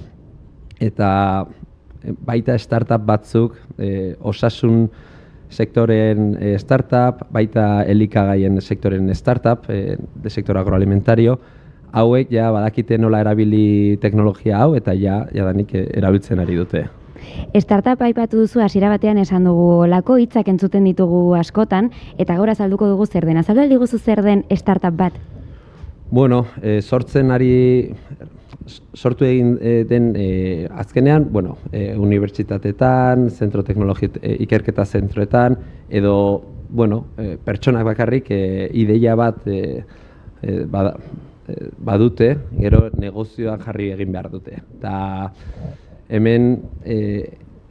Eta baita startup batzuk osasun sektoren startup, baita elikagaien sektoren startup, de sektor agroalimentario, hauek ja badakite nola erabili teknologia hau eta jadanik erabiltzen ari dute. Startup aipatu duzu, hasiera batean esan dugu olako hitzak entzuten ditugu askotan, eta gaur azalduko dugu zer den. Azaldu aldiguzu zer den startup bat? Bueno, sortu egin den azkenean, unibertsitateetan, zentro teknologia ikerketa zentroetan, edo, pertsonak bakarrik ideia bat badute, gero negozioan jarri egin behar dute. Eta hemen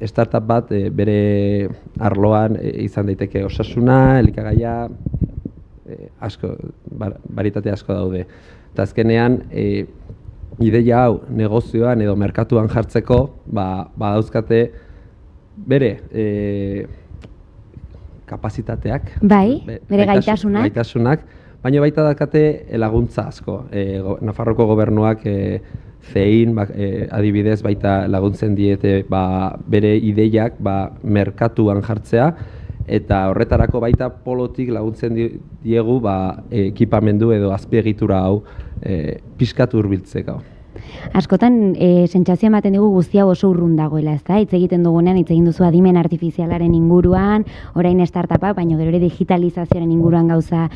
startup bat bere arloan izan daiteke osasuna, elikagaia, baritate asko daude. Eta azkenean, ideia hau negozioan edo merkatuan jartzeko, badauzkate bere kapazitateak. Bere gaitasunak. Baina baita dakate laguntza asko. Nafarroko gobernuak zein adibidez baita laguntzen diete bere ideiak merkatuan jartzea, eta horretarako baita polotik laguntzen diegu ekipamendu edo azpiegitura hau pixkat hurbiltzeko. Askotan, sentsazioa ematen digu guztia oso urrun dagoela, ezta? Hitz egiten dugunean, hitz egin duzu adimen artifizialaren inguruan, orain startupak, baino gero ere digitalizazioaren inguruan gauza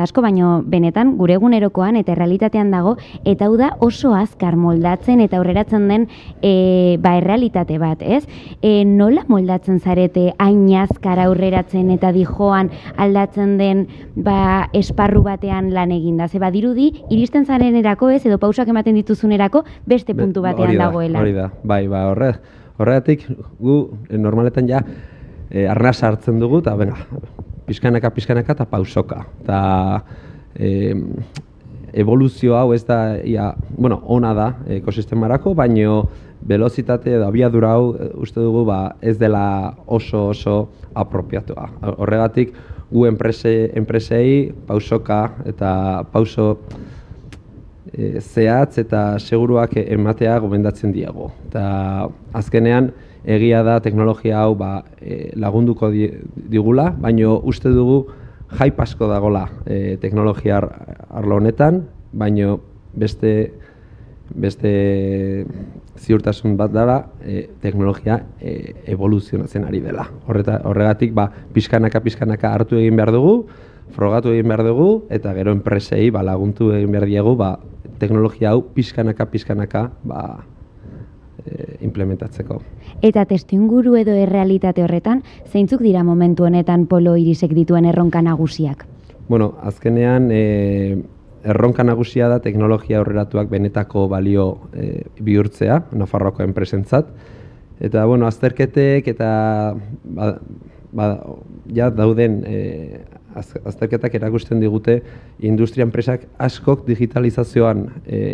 asko, baino benetan gure egunerokoan eta errealitatean dago, eta hau da oso azkar moldatzen eta aurreratzen den errealitate bat, ez? Nola moldatzen zarete hain azkar aurreratzen eta dijoan aldatzen den esparru batean lan eginda? Ze badirudi, iristen zarenerako ez, edo pausak ematen dituzunerako beste puntu batean dagoela. Hori da, horregatik gu normaletan ja arnasa hartzen dugu, eta pixkanaka eta pausoka. Eta evoluzio hau ez da, ona da ekosistemarako, baino velozitate edo abiadura hau uste dugu ez dela oso apropiatua. Horregatik gu enpresei pausoka eta pauso zehatz eta seguruak ematea gomendatzen diago. Eta azkenean egia da teknologia hau lagunduko digula, baino uste dugu hype asko dagola teknologia arlo honetan, baino beste ziurtasun bat dara teknologia evoluzionatzen ari dela. Horregatik pixkanaka hartu egin behar dugu, frogatu egin behar dugu, eta gero enpresei laguntu egin behar diegu teknologia hau pixkanaka implementatzeko. Eta testuinguru edo errealitate horretan, zeintzuk dira momentu honetan Polo Irisek dituen erronka nagusiak? Azkenean erronka nagusia da teknologia aurreratuak benetako balio bihurtzea, Nafarroako enpresentzat. Eta, azterketek eta dauden azterketak erakusten digute industria enpresak askok digitalizazioan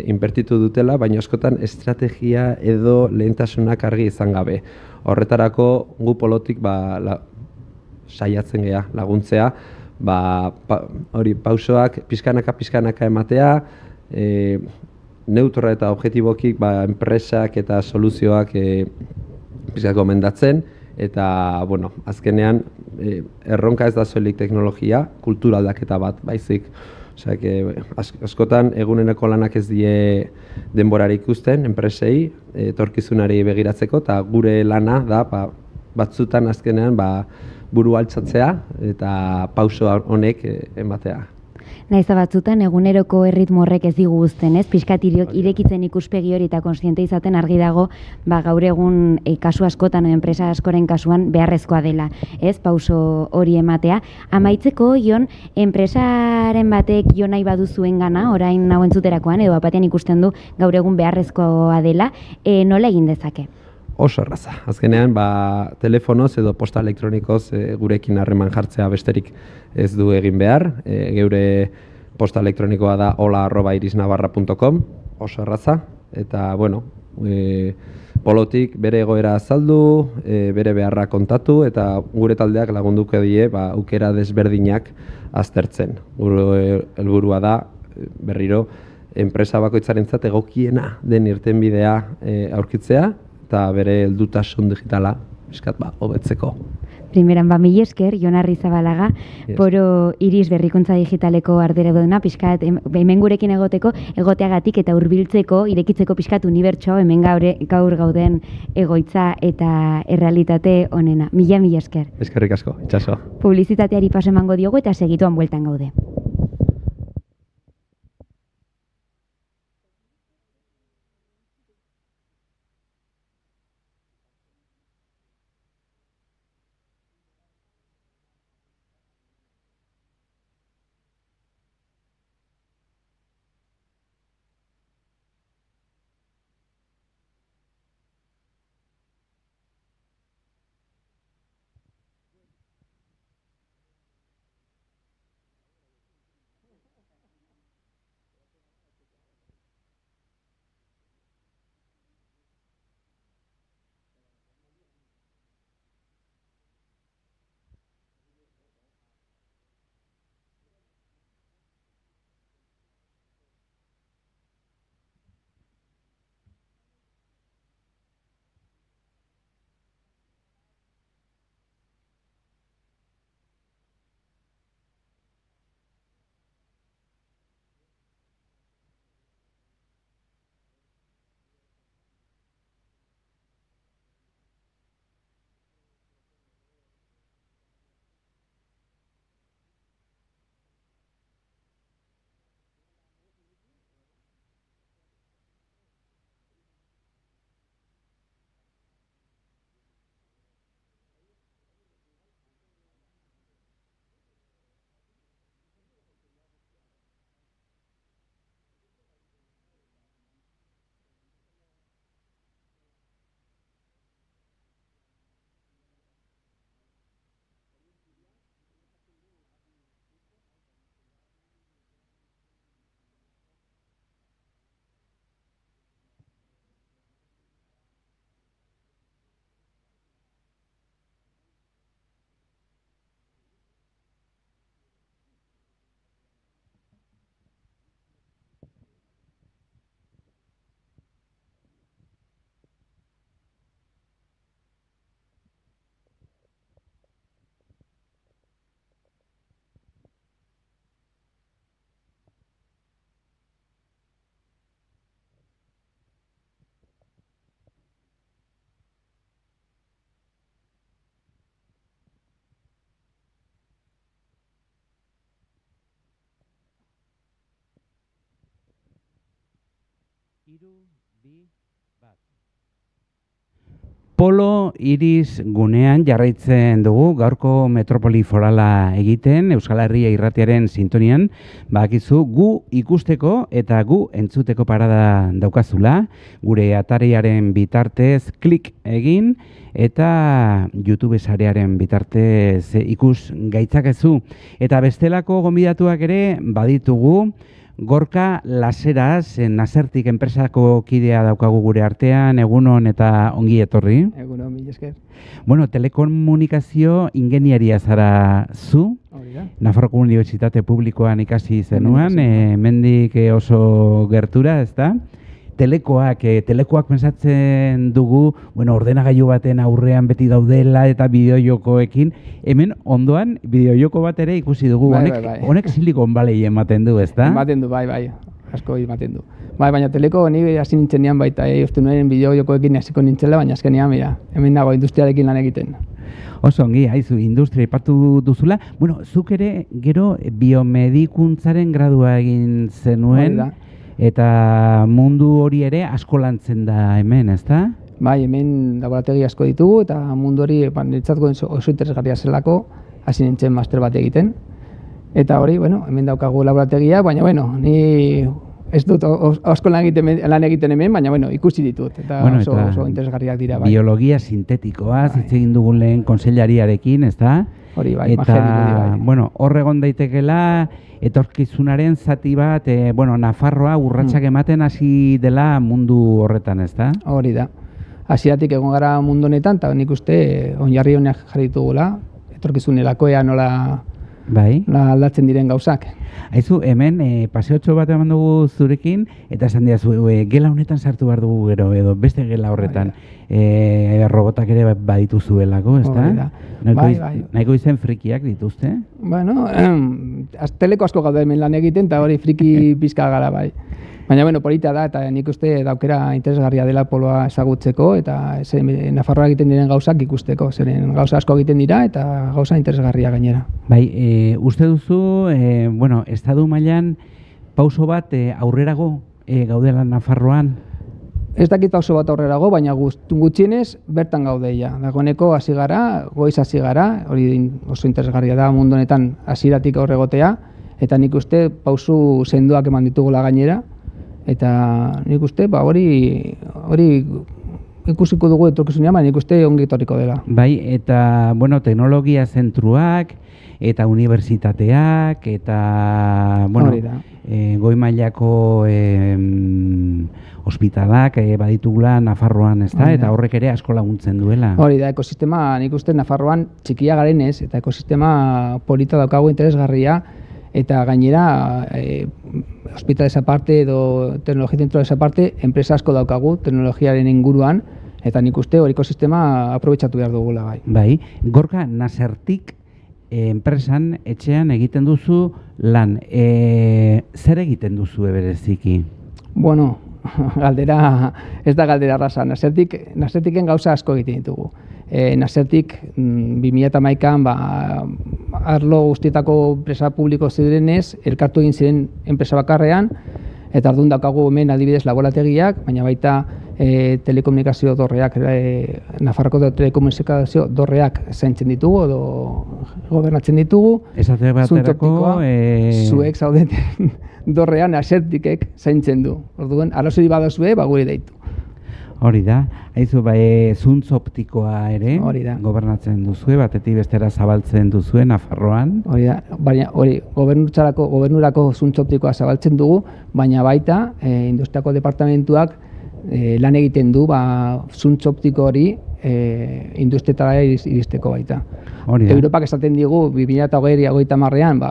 inbertitu dutela, baina askotan estrategia edo lehentasunak argi izan gabe. Horretarako gu Polotik saiatzen gea laguntzea, pausoak pixkanaka ematea, neutra eta objektibokik enpresak eta soluzioak pixkat gomendatzen, eta, azkenean, erronka ez da soilik teknologia, kultura aldaketa bat, baizik. Askotan, egunerako lanak ez die denborari ikusten, enpresei, etorkizunari begiratzeko, eta gure lana da, batzutan azkenean, buru altzatzea, eta pauso honek ematea. Naiz batzutan eguneroko erritmo horrek ez digu uzten, ez? Pixkat irekitzen ikuspegi hori eta kontziente izaten argi dago, gaur egun kasu askotan edo enpresa askoren kasuan beharrezkoa dela, ez? Pauso hori ematea. Amaitzeko, Jon, enpresaren batek jo nahi baduzuengana, orain hau entzuterakoan edo batean ikusten du gaur egun beharrezkoa dela, nola egin dezake? Oso erraza. Azkenean, telefonoz edo posta elektronikoz gurekin harreman jartzea besterik ez du egin behar. Geure posta elektronikoa da hola@irisnavarra.com, oso erraza. Eta, Polotik bere egoera azaldu, bere beharra kontatu, eta gure taldeak lagunduko die aukera desberdinak aztertzen. Gure helburua da, berriro, enpresa bakoitzarentzat egokiena den irtenbidea aurkitzea, eta bere heldutasun digitala hobetzeko. Primeran, mila esker, Jon Arrizabalaga, Polo Iris berrikuntza digitaleko arduraduna, pixkat, hemen gurekin egoteagatik eta hurbiltzeko, irekitzeko pixkat unibertso, hemen gaur gauden egoitza eta errealitate honena. Mila esker. Eskerrik asko, itxaso. Publizitateari paso emango diogu eta segituan bueltan gaude. Polo Iris gunean jarraitzen dugu, gaurko Metropoli Forala egiten, Euskal Herria Irratiaren sintonian, bakizu gu ikusteko eta gu entzuteko parada daukazula, gure atariaren bitartez klik egin eta YouTube sarearen bitartez ikus gaitzakezu. Eta bestelako gonbidatuak ere baditugu, Gorka Laseraz, Nazertik enpresako kidea daukagu gure artean, egunon eta ongi etorri. Egunon, mila esker. Bueno, telekomunikazio ingeniaria zara zu, Nafarroko Unibertsitate Publikoan ikasi zenuen, hemendik oso gertura, ezta? Telekoak pensatzen dugu, ordenagailu baten aurrean beti daudela eta bideojokoekin, hemen ondoan bideojoko bat ere ikusi dugu, honek Silicon Valley ematen du, ezta? Ematen du, bai, asko ematen du. Baina teleko ni hasi nintzen nian baita, uste nuen bideojokoekin hasiko nintzela, baina azkenean, mira, hemen dago industriarekin lan egiten. Oso ongi, haizu, industria ipatu duzula. Zuk ere gero biomedikuntzaren gradua egin zenuen, eta mundu hori ere asko lantzen da hemen, ezta? Bai, hemen laborategi asko ditugu eta mundu hori niretzako oso interesgarria zelako hasi nintzen master bat egiten. Eta hori, hemen daukagu laborategia, baina ni ez dut asko lan egiten hemen, baina ikusi ditut eta oso interesgarriak dira. Biologia sintetikoa, hitz egin dugun lehen kontseilariarekin, ezta? Hori bai, eta hor egon daitekela etorkizunaren zati bat, Nafarroa urratsak ematen hasi dela mundu horretan, ezta? Hori da. Hasieratik egon gara mundu honetan, eta nik uste oinarri honak jarri ditugula, etorkizunerako ea nola Bai. Aldatzen diren gauzak. Aizu, hemen paseotxo bat eman dugu zurekin, eta esan diazu, gela honetan sartu behar dugu gero, edo beste gela horretan. Robotak ere baditu zuelako, ezta? Nahiko izen frikiak dituzte? Bueno, teleko asko gaude hemen lan egiten, eta hori friki pizka gara bai. Baina, bueno, polita da, eta nik uste daukera interesgarria dela poloa ezagutzeko, eta Nafarroa egiten diren gauzak ikusteko, zeren gauza asko egiten dira, eta gauza interesgarria gainera. Bai, uste duzu, estadu mailan pauso bat aurrerago gaudela Nafarroan? Ez dakit pauso bat aurrerago, baina gutxienez bertan gaudeia. Dagoeneko hasi gara, goiz hasi gara, hori oso interesgarria da mundu honetan hasieratik aurregotea, eta nik uste pausu sendoak eman ditugula gainera, eta nik uste hori ikusiko dugu etorkizunean, baina nik uste ongi etorriko dela. Bai, eta teknologia zentruak, eta unibertsitateak, eta goi mailako ospitalak baditugula Nafarroan, ezta? Eta horrek ere asko laguntzen duela. Hori da, ekosistema nik uste Nafarroan txikia garenez, eta ekosistema polita daukagu interesgarria, eta gainera hospitalez aparte edo teknologia zentroez aparte, enpresa asko daukagu teknologiaren inguruan, eta nik uste hori ekosistema aprobetxatu behar dugula bai. Bai, Gorka, Nasertik enpresan, etxean egiten duzu lan. Zer egiten duzu bereziki? Bueno, galdera, ez da galdera arrasa. Nasertiken gauza asko egiten ditugu. Nasertik 2011an arlo guztietako enpresa publiko zirenez, elkartu egin ziren enpresa bakarrean, eta orduan daukagu hemen adibidez laborategiak, baina baita telekomunikazio dorreak, Nafarroko telekomunikazio dorreak zaintzen ditugu, edo gobernatzen ditugu. Esate baterako... Zuek zaudeten dorrean Nasertikek zaintzen du. Orduan, arrazoi badazue, guri deitu. Hori da, haizu zuntz optikoa ere gobernatzen duzue, batetik bestera zabaltzen duzue Nafarroan. Hori da, baina hori gobernurako zuntz optikoa zabaltzen dugu, baina baita industriako departamentuak lan egiten du zuntz optiko hori industrietara iristeko baita. Europak esaten digu 2020-2030an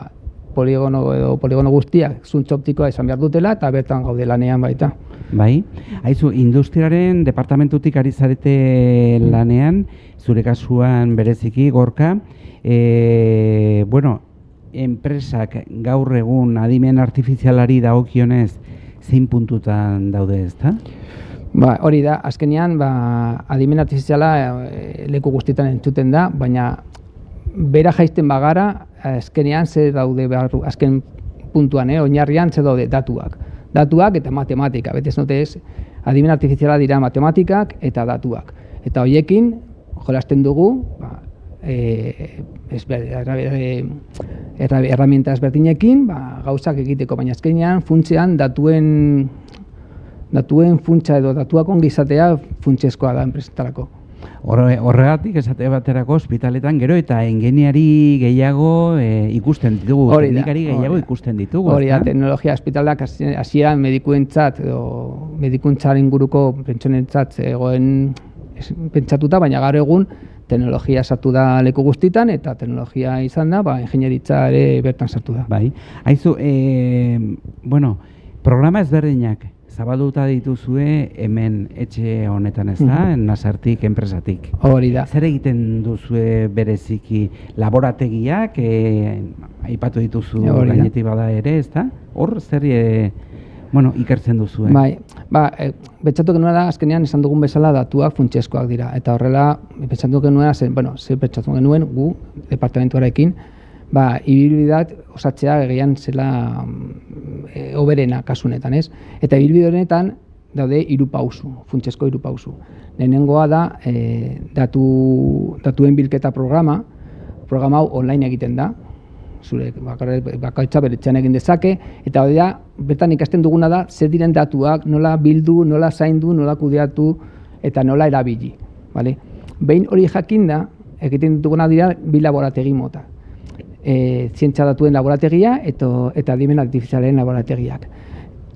poligono guztiak zuntz optikoa izan behar dutela eta bertan gaude lanean baita. Bai, haizu, industriaren departamentutik ari zarete lanean, zure kasuan bereziki, Gorka, enpresak gaur egun adimen artifizialari dagokionez zein puntutan daude, ezta? Hori da, azkenean adimen artifiziala leku guztietan entzuten da, baina bera jaisten bagara, azkenean zer daude azken puntuan, oinarrian zer daude datuak. Datuak eta matematika, betez notez, adimen artifiziala dira matematikak eta datuak. Eta horiekin, jolasten dugu, erramienta ezberdinekin, gauzak egiteko, baina azkenean funtsean datuen funtsa edo datuak ongi izatea funtsezkoa da enpresetarako. Horregatik esate baterako ospitaletan gero eta ingeniari gehiago ikusten ditugu, teknikari gehiago ikusten ditugu. Hori da, teknologia ospitalak hasieran medikuentzat edo medikuntzaren inguruko pentsonentzat egoen pentsatuta, baina gaur egun teknologia sartu da leku guztitan eta teknologia izan da, ingenieritza ere bertan sartu da. Bai, haizu, programa ezberdinak zabalduta dituzue hemen etxe honetan, ez da, Nasertik enpresatik. Hori da. Zer egiten duzue bereziki laborategiak, aipatu dituzu gainetik bada ere, ez da? Hor, zer ikertzen duzue? Bai, pentsatu genuen da, azkenean esan dugun bezala datuak funtsezkoak dira. Eta horrela, pentsatu genuen, zer pentsatu genuen gu, departamentuarekin, ibilbideak osatzea egian zela oberena kasunetan, ez? Eta ibilbide honetan daude 3 pausu, funtsezko 3 pausu. Lehenengoa da datuen bilketa programa hau online egiten da, zure bakaitza beretxean egin dezake, eta hori da, bertan ikasten duguna da, zer diren datuak, nola bildu, nola zaindu, nola kudeatu, eta nola erabili. Behin hori jakinda, egiten duguna dira 2 laborategi mota. Zientzia datuen laborategia eta adimen artifizialen laborategiak.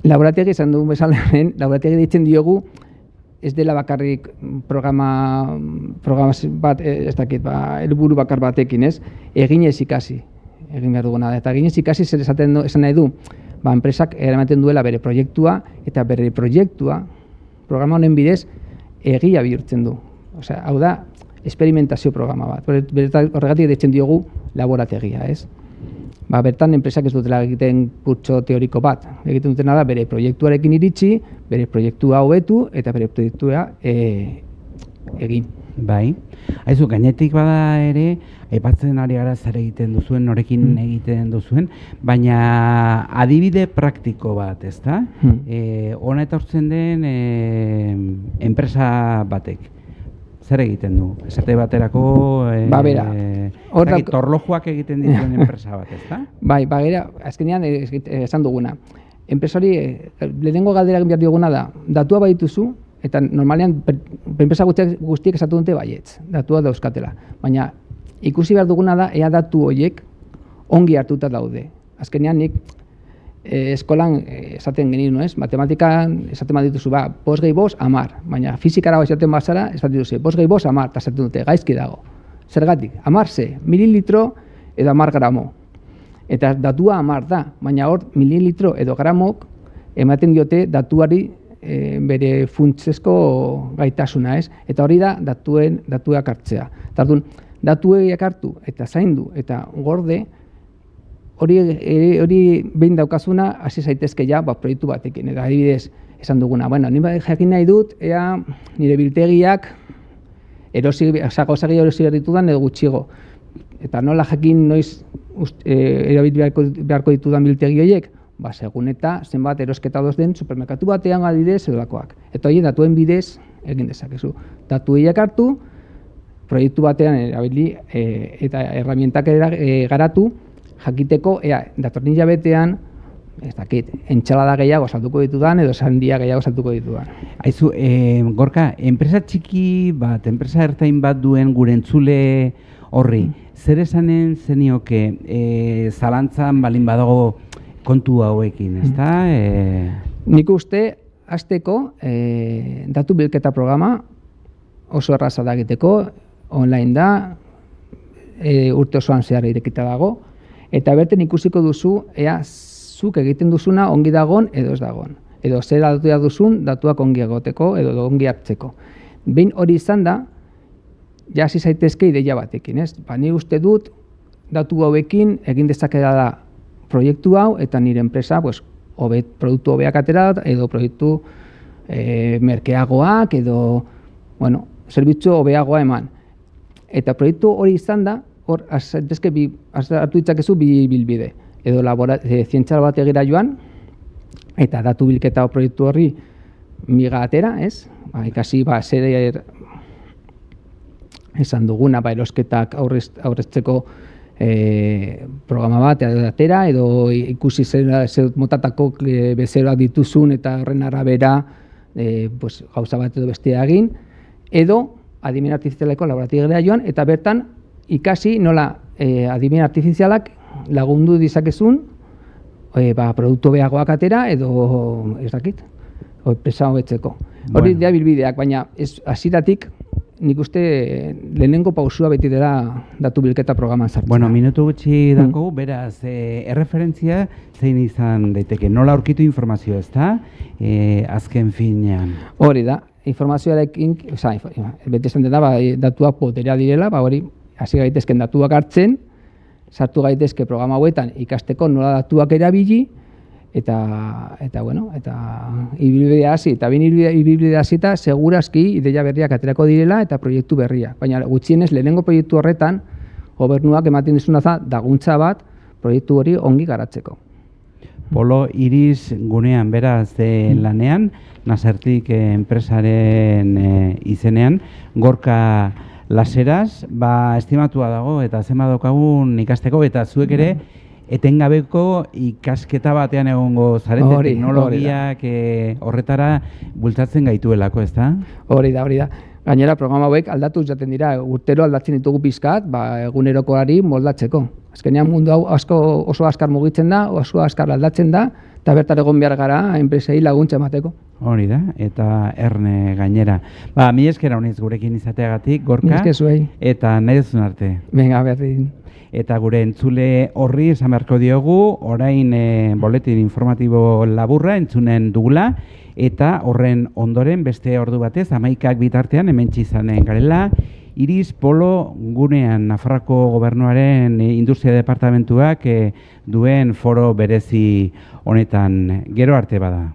Laborategi, esan dugun bezalaren, laborategi ditzen diogu, ez dela bakarrik programa bat, ez dakit, helburu bakar batekin, ez? Eginez ikasi. egin behar duguna da. Eta ginez ikasi zer esan nahi du, enpresak eramaten duela bere proiektua, eta bere proiektua, programa honen bidez, egia bihurtzen du. Osea, hau da, experimentazio programa bat. Horregatik deitzen diogu laborategia, ez? Bertan enpresak ez dutela egiten kurtso teoriko bat. Egiten dutena da bere proiektuarekin iritsi, bere proiektua hobetu eta bere proiektua egin. Bai. Aizu, gainetik bada ere, aipatzen ari gara zer egiten duzuen, norekin egiten duzuen, baina adibide praktiko bat, ezta? Hona etortzen den enpresa batek. Zer egiten du? Esate baterako torlojuak egiten dituen enpresa bat, ezta? Bai, azkenean esan duguna. Enpresari, lehenengo galdera egin behar dioguna da, datua badituzu, eta normalean, enpresa guztiek esatu dute baietz, datua dauzkatela. Baina ikusi behar duguna da, ea datu horiek ongi hartuta daude. Azkenean nik eskolan esaten genien, ez? Matematikan esaten badituzu, 5 gehi 5, 10. Baina fizikara esaten bazara, esaten dituzu, 5 gehi 5, 10, eta esaten dute, gaizki dago. Zergatik, 10 ze, mililitro edo 10 gramo. Eta datua 10 da, baina hor mililitro edo gramok ematen diote datuari bere funtsezko gaitasuna, ez? Eta hori da datuak hartzea. Tardun, datuak hartu eta zaindu eta gorde, hori behin daukazuna hasi zaitezke ja proiektu batekin. Eta adibidez, esan duguna, ni jakin nahi dut, ea nire biltegiak gauzagi erosi ditudan edo gutxigo. Eta nola jakin noiz erabili beharko ditudan biltegi horiek? Segun eta zenbat erosketa den supermerkatu batean adibidez edolakoak. Eta hori datuen bidez egin dezakezu. Datu horiek hartu, proiektu batean erabili eta herramientak garatu, jakiteko, datorren hilabetean, ez dakit, entxalada gehiago salduko ditudan edo sandia gehiago salduko ditudan. Aizu, Gorka, enpresa txiki bat, enpresa ertain bat duen gure entzule horri, zer esanen zenioke zalantzan balin badago kontu hauekin, ezta? Nik uste, hasteko datu bilketa programa oso erraza da egiteko, online da, urte osoan zehar irekita dago, eta berten ikusiko duzu, ea zuk egiten duzuna ongi dagon edo ez dagon. Edo zer datua duzun, datuak ongi egoteko edo ongi hartzeko. Behin hori izan da, ja hasi zaitezke ideia batekin, ez? Ni uste dut, datu hauekin egin dezakeda da proiektu hau eta nire enpresa produktu hobeak atera edo produktu merkeagoak edo zerbitzu hobeagoa eman. Eta proiektu hori izan da, hor hartu ditzakezu bi bilbide. Edo zientzia laborategira joan eta datu bilketa proiektu horri miga atera, ez? Ikasi zer esan duguna, erosketak aurrezteko programa bat atera, edo ikusi zer motatako bezeroak dituzun eta horren arabera gauza bat edo bestea egin, edo adimen artifizialeko laborategira joan, eta bertan ikasi nola adimen artifizialak lagundu dizakezun produktu beagoak atera edo ez dakit, enpresa hobetzeko. Hori dira bilbideak, baina hasieratik nik uste lehenengo pausua beti dela datu bilketa programan sartzen. Minutu gutxi dako, beraz, erreferentzia zein izan daiteke, nola aurkitu informazio, ezta? Azken finean. Hori da, informazioarekin, beti esan dena, datuak boterea direla, hori, hasi gaitezken datuak hartzen, sartu gaitezke programa hauetan ikasteko nola datuak erabili, eta ibilbidea hasi, eta bin ibilbidea hasita segurazki ideia berriak aterako direla eta proiektu berriak. Baina gutxienez lehenengo proiektu horretan gobernuak ematen dizuna da laguntza bat proiektu hori ongi garatzeko. Polo Iris gunean beraz lanean, Nasertik enpresaren izenean, Gorka Laseras, estimatua dago eta zenba daukagun ikasteko eta zuek ere etengabeko ikasketa batean egongo zarete teknologiak horretara bultzatzen gaituelako, ezta? Hori da. Gainera programa hauek aldatu jaten dira, urtero aldatzen ditugu pizkat, egunerokoari moldatzeko. Azkenean mundu hau oso azkar mugitzen da, oso azkar aldatzen da, eta bertar egon behar gara enpresei laguntza emateko. Hori da, eta erne gainera. Mi eskera honiz gurekin izateagatik, Gorka. Mi esker zuei. Eta nahi duzun arte. Venga, berdin. Eta gure entzule horri esan beharko diogu, orain boletin informatibo laburra entzunen dugula, eta horren ondoren beste ordu batez, 11 bitartean hementsi izanen garela, Iris Polo gunean Nafarroako Gobernuaren Industria Departamentuak duen foro berezi honetan. Gero arte bada.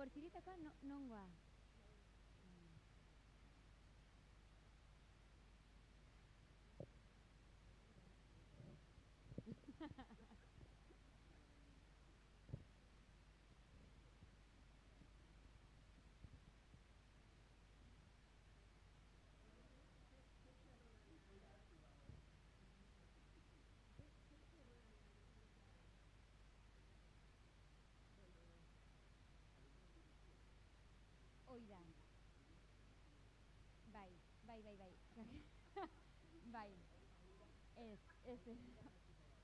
Portziritakoa nongoa? Oida. Bai. Bai. Ez.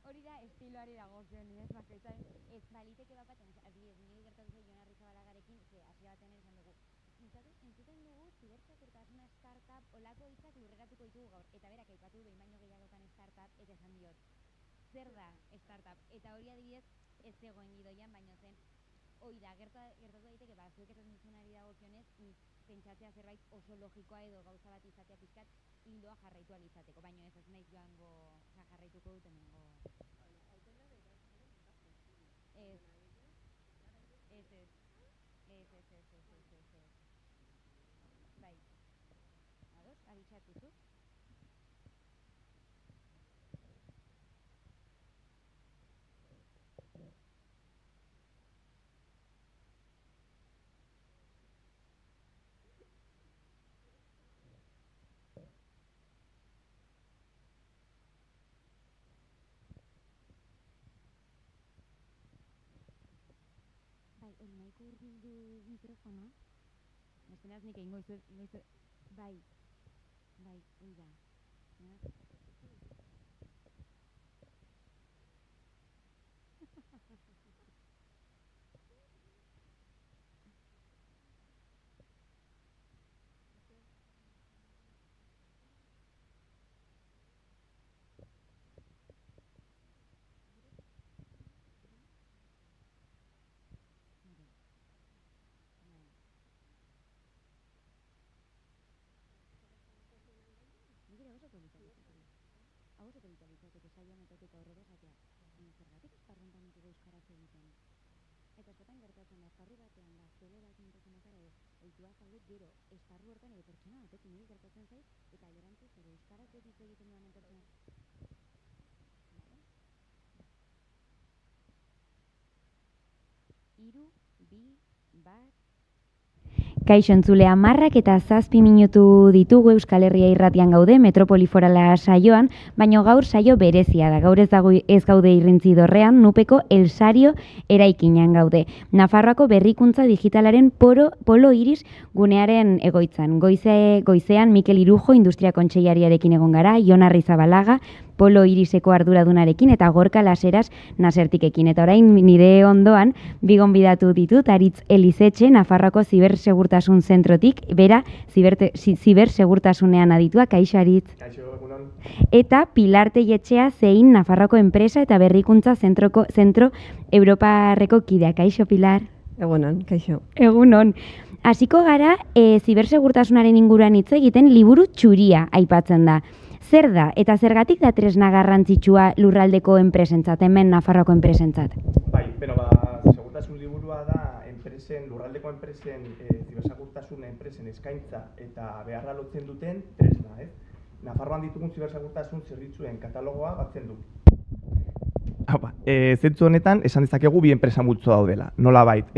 Hori da estiloari dagokion, bakoitzaren ez baliteke bapaten, adibidez, niri gertatu zaio Jon Arrizabalarekin, hasi batean esan dugu. Entzuten dugu zibersekurtasuna startup olako hitzak lurreratuko ditugu gaur. Eta berak aipatu behin baino gehiagotan startup eta esan diot. Zer da startup? Eta hori adibidez ez zegoen gidoian, baino zen hori da, gertatu daiteke, zuek esaten duzunari dagokionez, pentsatzea zerbait oso logikoa edo gauza bat izatea pizkat hildoa jarraitu alizateko, baina ez naiz joango, jarraituko dut hemengo. Ez. Bai. Ados, abitxatu zu? Bai, hori nahiko urbildu mikrofonoa. Mestenaz nik egingo izu... Bai, hori da. Hau oso politalitzateke saio honetatik aurrera esatea. Zergatik esparruntan ditugu euskaraz egiten. Eta askotan gertatzen da, esparru batean da, zelo bat mintasunetara edo, ohitua zaude gero, esparru hortan edo pertsona batekin niri gertatzen zait, eta alderantziz edo euskaraz ez hitz egiten duanen pertsona. Hiru, bi, bat... Kaixo entzule, 10:07 minutu ditugu Euskal Herria irratian gaude, Metropoli Forala saioan, baina gaur saio berezia da. Gaur ez gaude irrintzi dorrean, Nupeko El Sario eraikinean gaude. Nafarroako berrikuntza digitalaren polo iris gunearen egoitzan. Goizean Mikel Irujo industria kontseilariarekin egon gara, Jon Arrizabalaga polo iriseko arduradunarekin eta Gorka Laseras Nasertikekin. Eta orain nire ondoan bi gonbidatu ditut, Aritz Elizetxe, Nafarroako zibersegurtasun zentrotik, bera zibersegurtasunean aditua, kaixo Aritz. Kaixo, egunon. Eta Pilar Telletxea zein Nafarroako enpresa eta berrikuntza zentro Europarreko kidea, kaixo Pilar. Egunon, kaixo. Egunon. Hasiko gara, zibersegurtasunaren inguruan hitz egiten liburu txuria aipatzen da. Zer da, eta zergatik da tresna garrantzitsua lurraldeko enpresentzat, hemen Nafarroako enpresentzat? Bai, segurtasun liburua da lurraldeko enpresen, zibersegurtasun enpresen eskaintza eta beharra lotzen duten tresna, ez? Nafarroan ditugun zibersegurtasun zerbitzuen katalogoa batzen du. Zentzu honetan, esan dezakegu bi enpresa multzo daudela. Nolabait,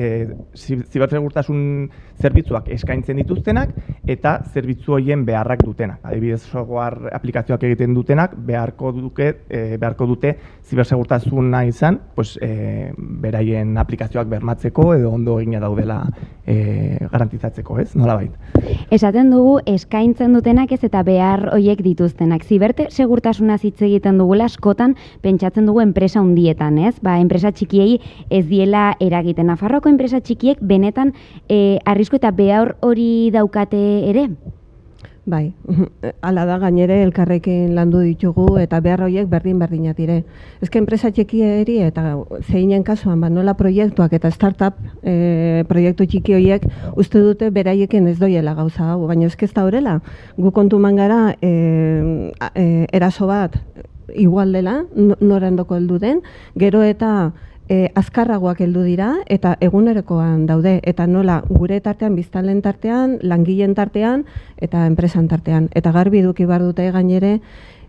zibersegurtasun zerbitzuak eskaintzen dituztenak eta zerbitzu horien beharrak dutenak. Adibidez, software aplikazioak egiten dutenak beharko dute zibersegurtasuna izan, beraien aplikazioak bermatzeko edo ondo egina daudela garantizatzeko, ez? Nolabait. Esaten dugu eskaintzen dutenak ez eta behar horiek dituztenak. Zibersegurtasuna hitz egiten dugula askotan pentsatzen dugu enpresa hundietan, ez? Enpresa txikiei ez diela eragiten. Nafarroako enpresa txikiek benetan arrisku eta behar hori daukate ere? Bai, hala da gainere elkarrekin landu ditugu eta behar horiek berdin-berdinak dire. Ezke enpresa txikieri eta zeinen kasuan, nola proiektuak eta startup proiektu txiki horiek uste dute beraiekin ez doiela gauza hau, baina ezke ez da horrela. Gu kontuman gara eraso bat igual dela, norandoko heldu den, gero eta azkarragoak heldu dira eta egunerokoan daude, eta nola gure tartean, biztanleen tartean, langileen tartean eta enpresan tartean. Eta garbi eduki behar dute gainere,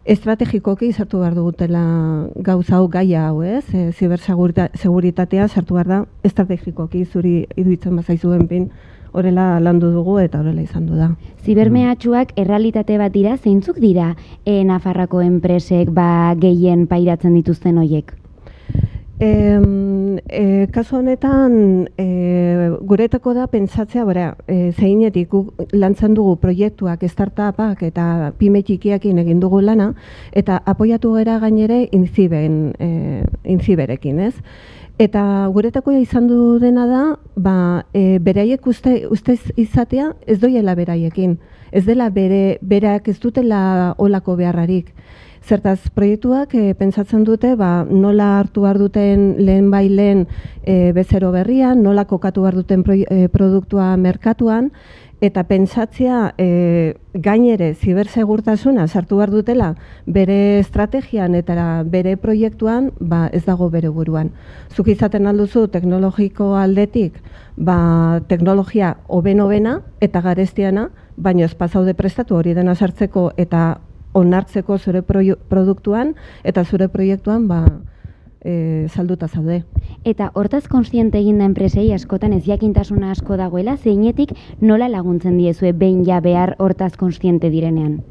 estrategikoki sartu behar dugutela gauza hau, gaia hau, ez? Ziberseguritatea sartu behar da estrategikoki, zuri iruditzen bazaizuen pin, horrela landu dugu eta horrela izan du da. Zibermehatxuak errealitate bat dira, zeintzuk dira Nafarroako enpresek gehien pairatzen dituzten hoiek? Kasu honetan, guretako da pentsatzea, zeinetik lantzen dugu proiektuak, startupak eta pyme txikiakin egin dugu lana, eta apoiatu gara gainere inziberekin, ez? Eta guretako izan du dena da, beraiek ustez izatea ez doiela beraiekin. Ez dela berak ez dutela olako beharrarik. Zertaz, proiektuak pentsatzen dute nola hartu behar duten lehen bezero berrian, nola kokatu behar duten produktua merkatuan, eta pentsatzea gainere zibersegurtasuna sartu behar dutela bere estrategian eta bere proiektuan, ez dago bere buruan. Zuk izaten alduzu teknologiko aldetik, teknologia hoben-hobena eta garestiana, baina ez pasaude prestatu hori dena sartzeko eta onartzeko zure produktuan eta zure proiektuan salduta zaude. Eta hortaz kontziente egin da enpresei askotan ez jakintasuna asko dagoela, zeinetik nola laguntzen diezue behin behar hortaz kontziente direnean?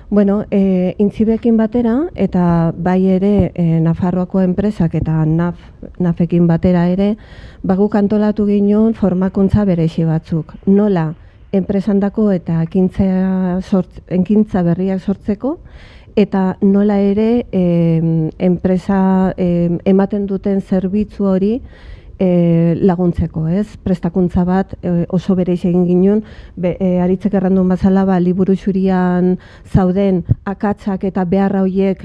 Bueno, intzibekin batera eta bai ere Nafarroako enpresak eta NAFekin batera ere, guk antolatu ginen formakuntza berezi batzuk. Nola enpresandako eta ekintza berriak sortzeko, eta nola ere enpresa ematen duten zerbitzu hori laguntzeko, ez? Prestakuntza bat oso berez egin ginen, aritzek errandun bazala, liburu xurian zauden akatsak eta beharra horiek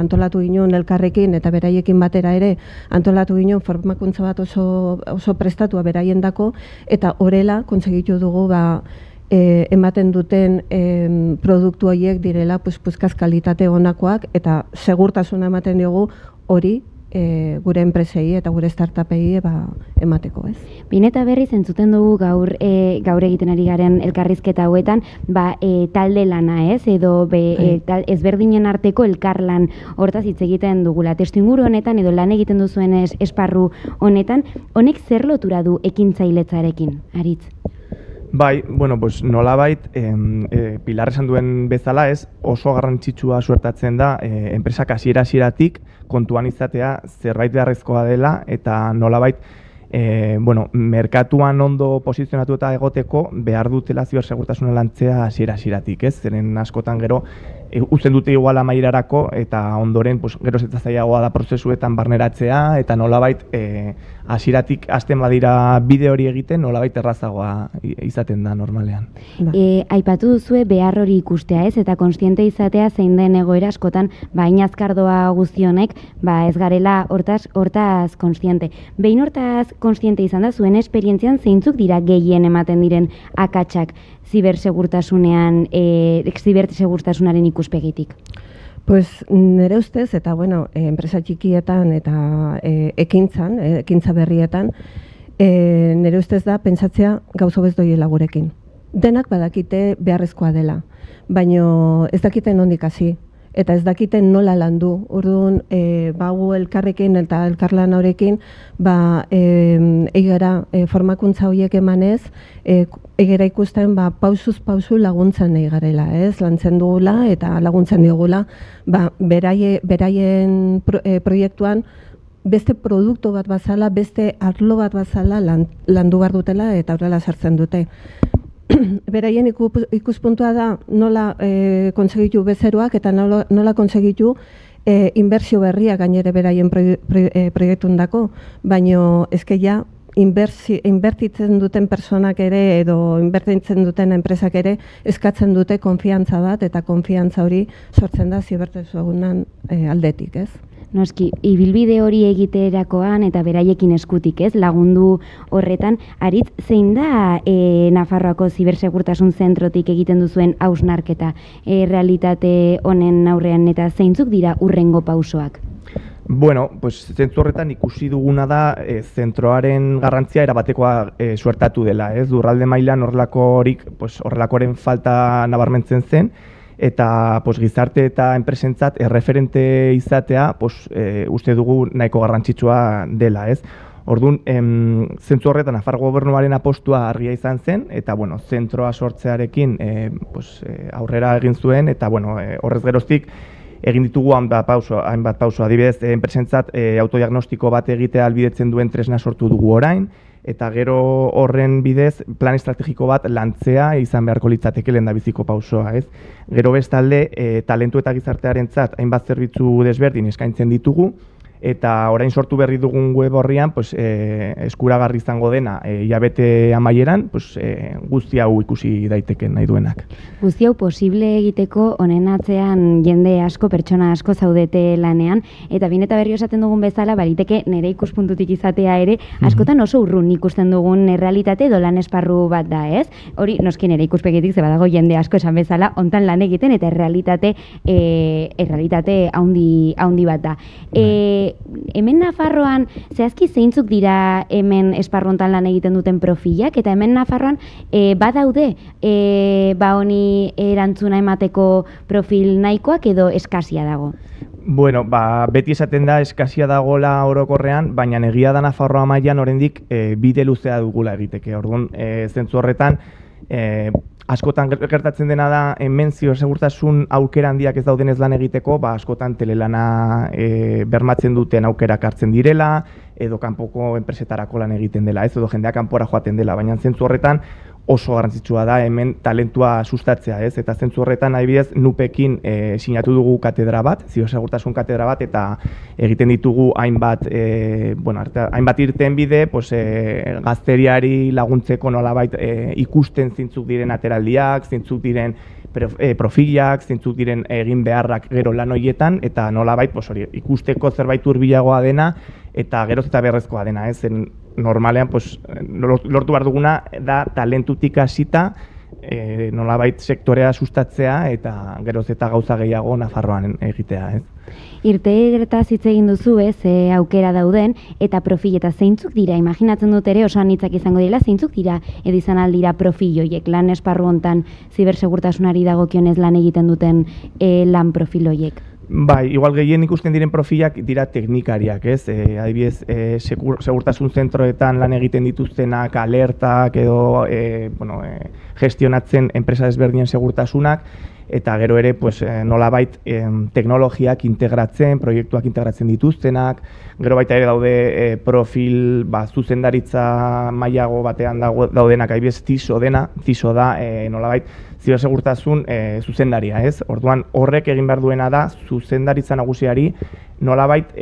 antolatu ginen elkarrekin eta beraiekin batera ere antolatu ginen formakuntza bat oso prestatua beraiendako, eta horrela konsegitu dugu ematen duten produktu horiek direla puzkaz kalitate honakoak, eta segurtasuna ematen diogu hori gure enpresei eta gure startupei emateko, ez? Behin eta berriz entzuten dugu gaur egiten ari garen elkarrizketa hauetan, talde lana, ez? Edo ezberdinen arteko elkarlan hortaz hitz egiten dugula. Testuinguru honetan edo lan egiten duzuen esparru honetan, honek zer lotura du ekintzailetzarekin, Aritz? Bai, nolabait, Pilar esan duen bezala, ez, oso garrantzitsua suertatzen da enpresak hasiera-hasieratik kontuan izatea zerbait beharrezkoa dela, eta nolabait merkatuan ondo posizionatu eta egoteko behar dutela zibersegurtasuna lantzea hasiera-hasieratik, ez? Zeren askotan gero uzten dute igual amaierarako eta ondoren gero eta zailagoa da prozesuetan barneratzea, eta nolabait hasieratik hasten badira bide hori egiten, nolabait errazagoa izaten da normalean. Aipatu duzue behar hori ikustea, ez? Eta kontziente izatea zein den egoera askotan inazkardoa guztionek ez garela hortaz kontziente. Behin hortaz kontziente izan da, zuen esperientzian zeintzuk dira gehien ematen diren akatsak zibersegurtasunaren ikuspegitik? Nire ustez, eta enpresa txikietan eta ekintza berrietan, nire ustez da pentsatzea gauzo bez doiela gurekin. Denak badakite beharrezkoa dela, baina ez dakiten nondik hasi, eta ez dakiten nola landu. Orduan, gu elkarrekin eta elkarlan horrekin, egera formakuntza horiek emanez, egera ikusten pausuz pausu laguntzen egarela, ez? Lantzen dugula eta laguntzen digula, beraien proiektuan beste produktu bat bazala, beste arlo bat bazala landu behar dutela eta horrela sartzen dute. Beraien ikuspuntua da nola konsegitu bezeroak eta nola konsegitu inbertsio berriak gainere beraien proiektundako, baina ezke ja inbertitzen duten personak ere edo inbertitzen duten enpresak ere eskatzen dute konfiantza bat, eta konfiantza hori sortzen da zibersegurantzan aldetik, ez? Noski, ibilbide hori egiterakoan eta beraiekin eskutik, ez? Lagundu horretan, Aritz, zein da Nafarroako zibersegurtasun zentrotik egiten duzuen hausnarketa realitate honen aurrean, eta zeintzuk dira hurrengo pausoak? Bueno, pues zentzu horretan ikusi duguna da zentroaren garrantzia erabatekoa suertatu dela, ez? Lurralde mailan horrelakoren falta nabarmentzen zen, eta gizarte eta enpresentzat erreferente izatea uste dugu nahiko garrantzitsua dela, ez? Orduan, zentzu horretan Nafarroa Gobernuaren apostua argia izan zen, eta zentroa sortzearekin aurrera egin zuen, eta horrez geroztik egin ditugu hainbat pauso. Adibidez, enpresentzat autodiagnostiko bat egitea ahalbidetzen duen tresna sortu dugu orain, eta gero horren bidez plan estrategiko bat lantzea izan beharko litzateke lehendabiziko pausoa, ez? Gero bestalde, talentu eta gizartearentzat hainbat zerbitzu desberdin eskaintzen ditugu, eta orain sortu berri dugun web horrian eskuragarri izango dena hilabete amaieran guzti hau ikusi daiteke nahi duenak. Guzti hau posible egiteko honen atzean jende asko, pertsona asko zaudete lanean, eta behin eta berri esaten dugun bezala baliteke nire ikuspuntutik izatea ere askotan oso urrun ikusten dugun errealitate edo lan esparru bat da, ez? Hori noski nire ikuspegitik ze badago jende asko esan bezala hontan lan egiten eta errealitate haundi bat da. Hemen Nafarroan zehazki zeintzuk dira hemen esparru hontan lan egiten duten profilak, eta hemen Nafarroan badaude honi erantzuna emateko profil nahikoak edo eskasia dago? Bueno, beti esaten da eskasia dagola orokorrean, baina egia da Nafarroa mailan oraindik bide luzea dugula egiteke. Orduan, zentzu horretan, askotan gertatzen dena da, hemen zibersegurtasun aukera handiak ez daudenez lan egiteko, askotan telelana bermatzen duten aukerak hartzen direla, edo kanpoko enpresetarako lan egiten dela, ez, edo jendea kanpora joaten dela, baina zentzu horretan oso garrantzitsua da hemen talentua sustatzea, ez, eta zentzu horretan adibidez Nupekin sinatu dugu katedra bat, zibersegurtasun katedra bat, eta egiten ditugu hainbat irten bide, gazteriari laguntzeko nolabait ikusten zintzuk diren ateraldiak, zintzuk diren profilak, zintzuk diren egin beharrak gero lan horietan, eta nolabait ikusteko zerbait hurbilagoa dena, eta geroz eta beharrezkoa dena, ez, normalean lortu behar duguna da talentutik hasita nolabait sektorea sustatzea eta geroz eta gauza gehiago Nafarroan egitea, ez? Irteeretaz hitz egin duzu, aukera dauden, eta profil eta zeintzuk dira, imaginatzen dut ere oso anitzak izango dira, zeintzuk dira edo izan aldira profil horiek, lan esparru hontan zibersegurtasunari dagokionez lan egiten duten lan profil horiek? Bai, igual gehien ikusten diren profilak dira teknikariak, ez? Adibidez, segurtasun zentroetan lan egiten dituztenak, alertak edo gestionatzen enpresa desberdinen segurtasunak, eta gero ere nolabait teknologiak integratzen, proiektuak integratzen dituztenak, gero baita ere daude profil zuzendaritza mailago batean daudenak, adibidez CISO da nolabait zibersegurtasun zuzendaria, ez? Orduan horrek egin behar duena da zuzendaritza nagusiari nolabait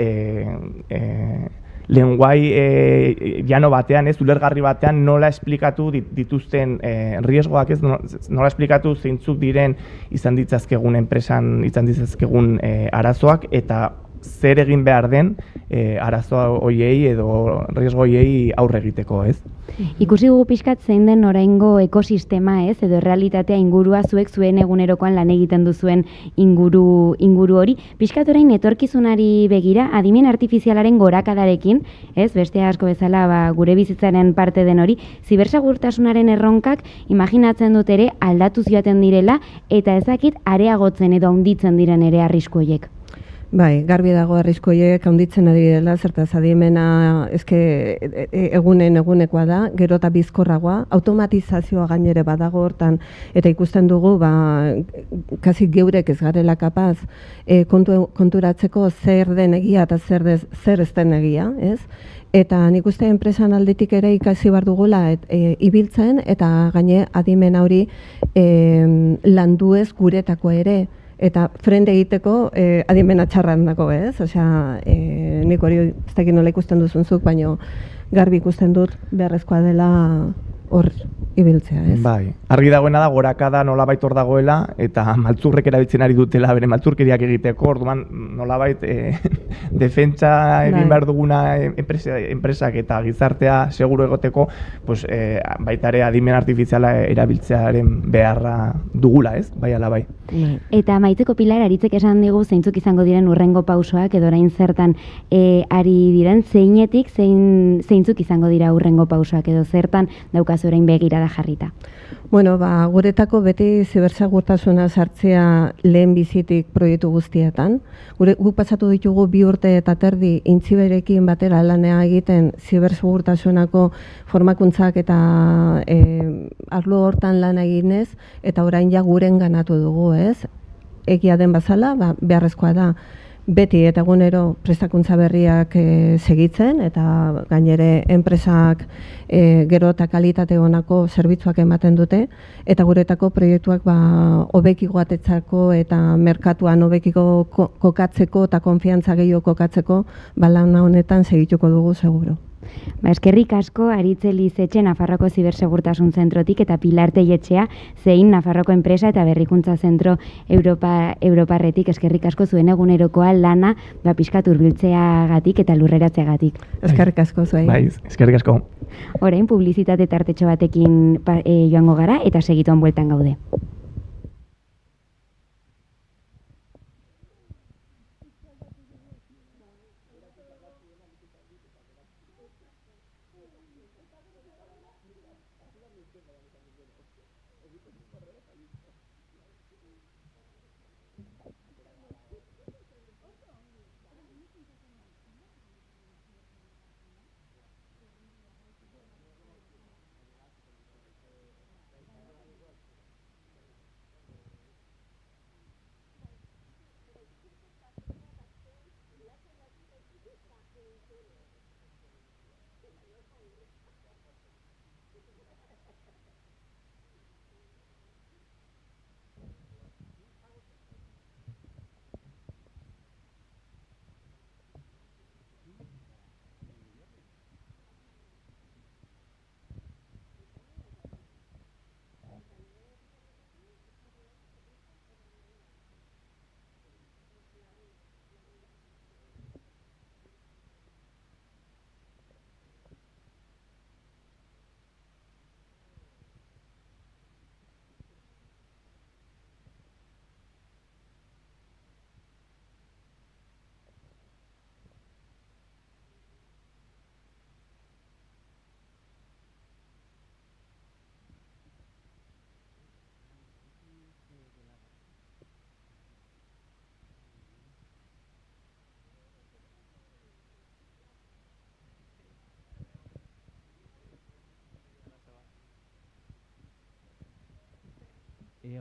lenguai llano batean, ez, ulergarri batean nola esplikatu dituzten riesgoak, ez, nola esplikatu zeintzuk diren izan ditzazkegun enpresan, izan ditzazkegun arazoak, eta zer egin behar den arazo hoiei edo riesgo hoiei aurre egiteko, ez? Ikusi dugu pixkat zein den oraingo ekosistema, ez, edo realitatea ingurua zuek zuen egunerokoan lan egiten duzuen inguru hori. Pixkat orain etorkizunari begira, adimen artifizialaren gorakadarekin, ez, beste asko bezala gure bizitzaren parte den hori, zibersegurtasunaren erronkak imaginatzen dut ere aldatuz joaten direla, eta ezakit areagotzen edo handitzen diren ere arrisku horiek. Bai, garbi dago arrisku horiek handitzen ari dela, zertaz adimena egunekoa da, gero eta bizkorragoa, automatizazioa gainere badago hortan, eta ikusten dugu, kasi geurek ez garela kapaz konturatzeko zer den egia eta zer ez den egia, ez? Eta nik uste enpresan aldetik ere ikasi behar dugula ibiltzen, eta gaine adimen hori landuez guretako ere, eta frente egiteko adimena txarran dago, ez? Osea, nik hori ez dakit nola ikusten duzunzuk, baina garbi ikusten dut beharrezkoa dela hor ibiltzea, ez? Bai, argi dagoena da gorakada nolabait hor dagoela eta maltzurrek erabiltzen ari dutela bere maltzurkeriak egiteko, orduan nolabait defentsa egin behar duguna enpresak eta gizartea seguru egoteko, pues, baita ere adimen artifiziala erabiltzearen beharra dugula, ez? Bai ala bai. Eta amaitzeko Pilar, Aritzek esan digu zeintzuk izango diren urrengo pausoak edo orain zertan ari diren, zeinetik zeintzuk izango dira urrengo pausoak edo zertan daukazu orain begirada jarrita. Bueno, guretako beti zibersegurtasuna sartzea lehen bizitik proiektu guztietan. Guk pasatu ditugu 2 urte eta terdi Intziberekin batera lanea egiten zibersegurtasunako formakuntzak eta arlo hortan lan eginez, eta orain ja guren ganatu dugu, ez? Egia den bazala, beharrezkoa da beti eta egunero prestakuntza berriak segitzen, eta gainere enpresak gero eta kalitate honako zerbitzuak ematen dute, eta guretako proiektuak hobeki goatetzako eta merkatuan hobeki kokatzeko eta konfiantza gehiago kokatzeko lan honetan segituko dugu seguru. Eskerrik asko Aritz Elizetxe Nafarroko Zibersegurtasun Zentrotik eta Pilar Telletxea zein Nafarroko Enpresa eta Berrikuntza Zentro Europarretik eskerrik asko zuen egunerokoa lana pixkat hurbiltzeagatik eta lurreratzeagatik. Eskerrik asko zuei. Bai, eskerrik asko. Orain publizitate tartetxo batekin joango gara eta segituan bueltan gaude.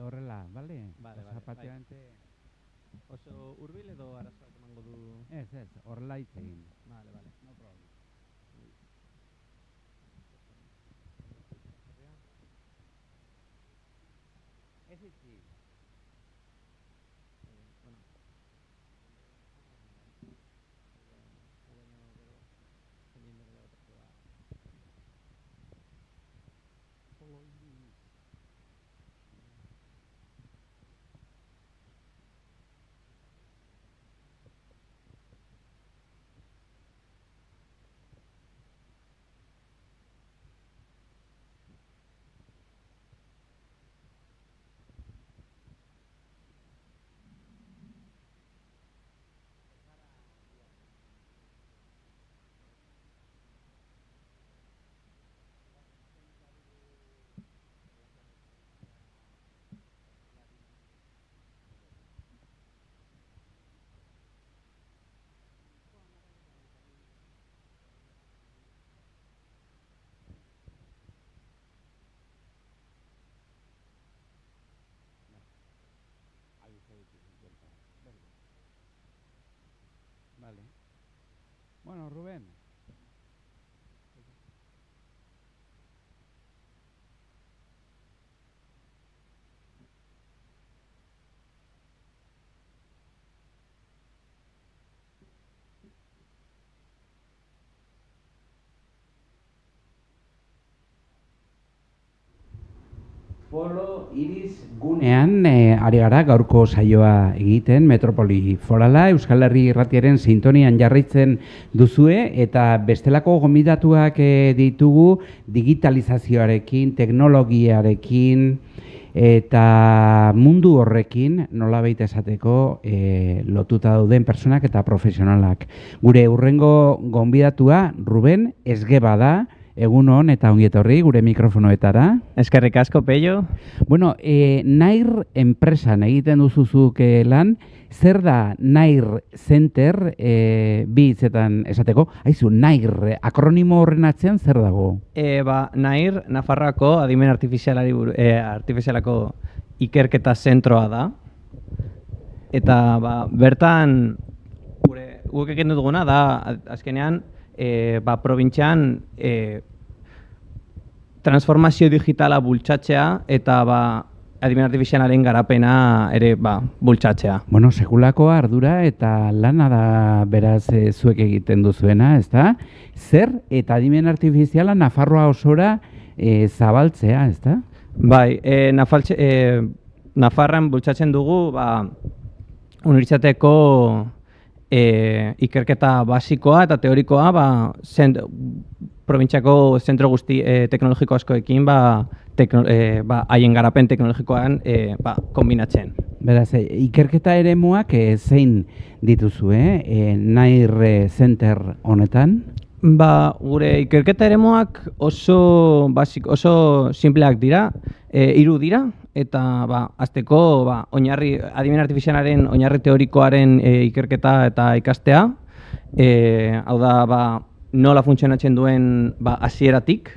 Horrela, bale? Bale, oso hurbil edo arazoak emango du? Ez, horrela hitz egin. Bale, no problem. Ez itzi. Vale. Bueno, Rubén. Polo Iris gunean ari gara gaurko saioa egiten, Metropoli Forala, Euskal Herri Irratiaren sintonian jarraitzen duzue, eta bestelako gonbidatuak ditugu digitalizazioarekin, teknologiarekin, eta mundu horrekin nolabait esateko lotuta dauden personak eta profesionalak. Gure hurrengo gonbidatua Ruben Esgueba da. Egun hon eta ongi etorri gure mikrofonoetara. Eskerrik asko, Peio. Bueno, Nair enpresan egiten duzuzuk lan, zer da Nair Center, bi hitzetan esateko? Aizu, Nair, akronimo horren atzean zer dago? Nair, Nafarroako adimen artifizialako ikerketa zentroa da. Eta bertan, guk egiten duguna da, azkenean, probintxean transformazio digitala bultzatzea eta adimen artifizialaren garapena ere bultzatzea. Bueno, sekulako ardura eta lana da beraz zuek egiten duzuena, ezta? Zer eta adimen artifiziala Nafarroa osora zabaltzea, ezta? Bai, Nafarroan bultzatzen dugu unibertsitateko ikerketa basikoa eta teorikoa probintziako zentro guzti teknologiko askoekin haien garapen teknologikoan kombinatzen. Beraz, ikerketa eremuak zein dituzu, Nair Center honetan? Gure ikerketa eremuak oso simpleak dira, 3 dira, eta azteko adimen artifizialaren oinarri teorikoaren ikerketa eta ikastea, hau da nola funtzionatzen duen hasieratik.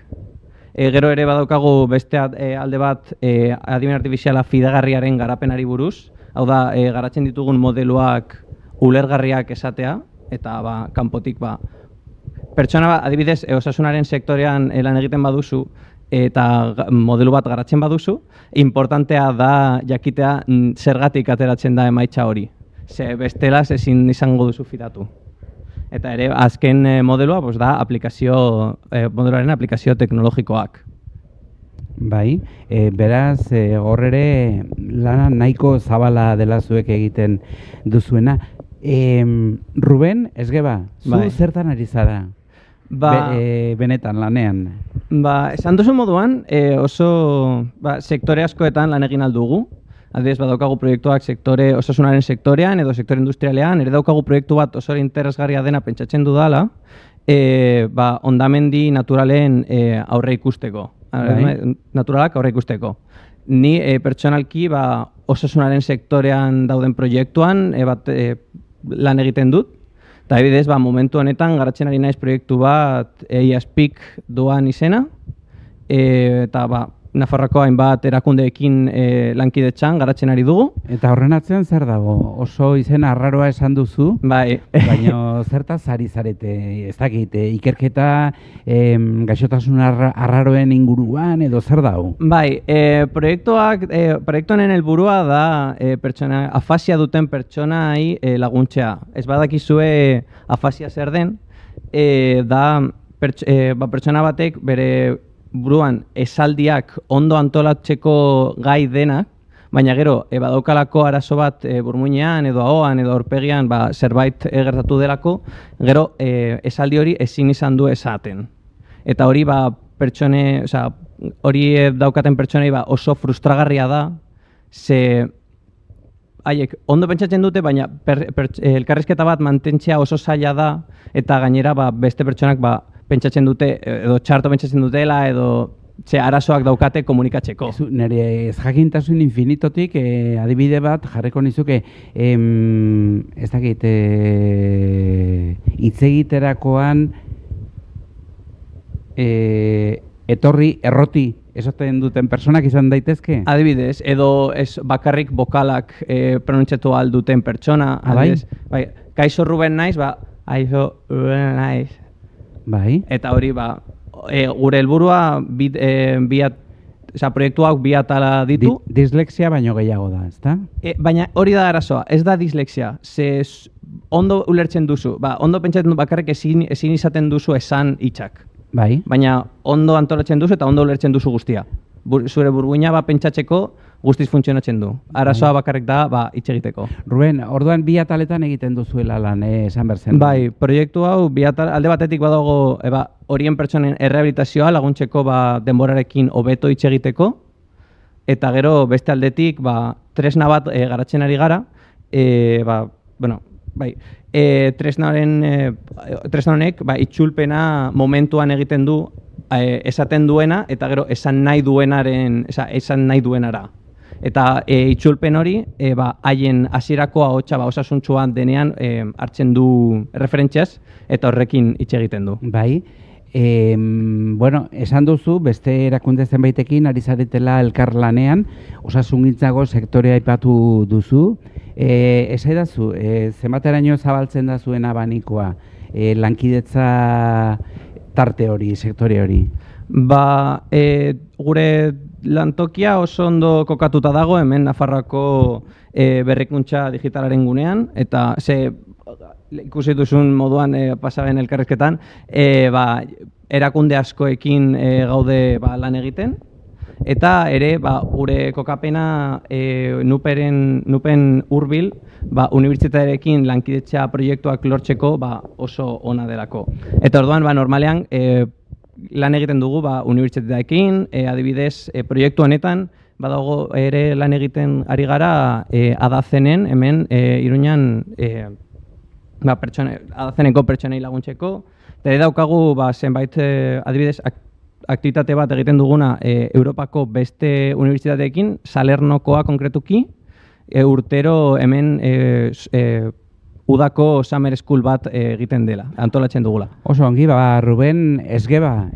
Gero ere badaukagu beste alde bat adimen artifiziala fidagarriaren garapenari buruz, hau da garatzen ditugun modeloak ulergarriak esatea, eta kanpotik pertsona adibidez osasunaren sektorean lan egiten baduzu, eta modelu bat garatzen baduzu, importantea da jakitea zergatik ateratzen da emaitza hori. Ze bestelaz ezin izango duzu fidatu. Eta ere, azken modelua da modeloaren aplikazio teknologikoak. Bai, beraz, hor ere lana nahiko zabala dela zuek egiten duzuena. Ruben Esgueba, zu zertan ari zara? Benetan, lanean. Esan duzu moduan, oso sektore askoetan lan egin aldugu. Adibidez, badaukagu proiektuak osasunaren sektorean edo sektore industrialean, ere daukagu proiektu bat oso interesgarria dena pentsatzen dudala, ondamendi naturalen aurre ikusteko. Naturalak aurre ikusteko. Ni pertsonalki osasunaren sektorean dauden proiektuan lan egiten dut. Eta adibidez, momentu honetan garatzen ari naiz proiektu bat EIASPIC doan izena, eta Nafarroako hainbat erakundeekin lankidetzan garatzen ari dugu. Eta horren atzean zer dago? Oso izena arraroa esan duzu, baina zertaz ari zarete, ez dakit, ikerketa gaixotasun arraroen inguruan edo zer dago? Proiektu honen helburua da afasia duten pertsonai laguntzea. Ez badakizue afasia zer den, da pertsona batek bere buruan esaldiak ondo antolatzeko gai denak, baina gero badaukalako arazo bat burmuinean edo ahoan edo aurpegian zerbait gertatu delako, gero esaldi hori ezin izan du esaten. Eta hori hori daukaten pertsonei oso frustragarria da, ze haiek ondo pentsatzen dute, baina elkarrizketa bat mantentzea oso zaila da, eta gainera beste pertsonak pentsatzen dute, edo txarto pentsatzen dutela, edo arazoak daukate komunikatzeko. Nire ez jakintasun infinitotik adibide bat jarriko nizuke, ez dakit, hitz egiterakoan etorri, erroti, esaten duten personak izan daitezke? Adibidez, edo ez bakarrik bokalak pronuntziatu ahal duten pertsona. Kaixo Ruben naiz, kaixo Ruben naiz. Eta hori, gure helburua proiektuak bi atala ditu. Dislexia baino gehiago da, ezta? Baina hori da arazoa, ez da dislexia. Ondo ulertzen duzu, ondo pentsatzen du bakarrik ezin izaten duzu esan hitzak. Baina ondo antolatzen duzu eta ondo ulertzen duzu guztia. zure burbuina pentsatzeko guztiz funtzionatzen du. Arazoa bakarrik da hitz egiteko. Ruben, orduan bi ataletan egiten duzuela lan, esan berzen. Bai, proiektu hau alde batetik badago horien pertsonen errehabilitazioa laguntzeko denborarekin hobeto hitz egiteko, eta gero beste aldetik tresna bat garatzen ari gara, tresna honek itzulpena momentuan egiten du esaten duena eta gero esan nahi duenara. Eta itzulpen hori haien hasierako ahotsa osasuntsuan denean hartzen du referentziaz eta horrekin hitz egiten du. Bai. Esan duzu, beste erakunde zenbaitekin ari zaretela elkarlanean, osasungintzago sektorea aipatu duzu. Esaidazu, zenbateraino zabaltzen da zuen abanikoa lankidetza tarte hori, sektore hori? Gure lantokia oso ondo kokatuta dago hemen Nafarroako berrikuntza digitalaren gunean, eta ikusi duzun moduan pasaben elkarrizketan, erakunde askoekin gaude lan egiten, eta ere gure kokapena nupen hurbil unibertsitatearekin lankidetza proiektuak lortzeko oso ona delako. Eta orduan normalean lan egiten dugu unibertsitateekin, adibidez proiektu honetan badago ere lan egiten ari gara adazenen hemen Iruñan adazeneko pertsonei laguntzeko. Eta daukagu zenbait adibidez aktivitate bat egiten duguna Europako beste unibertsitateekin, Salernokoa konkretuki, urtero hemen udako summer school bat egiten dela, antolatzen dugula. Oso ongi, Ruben Esgeba,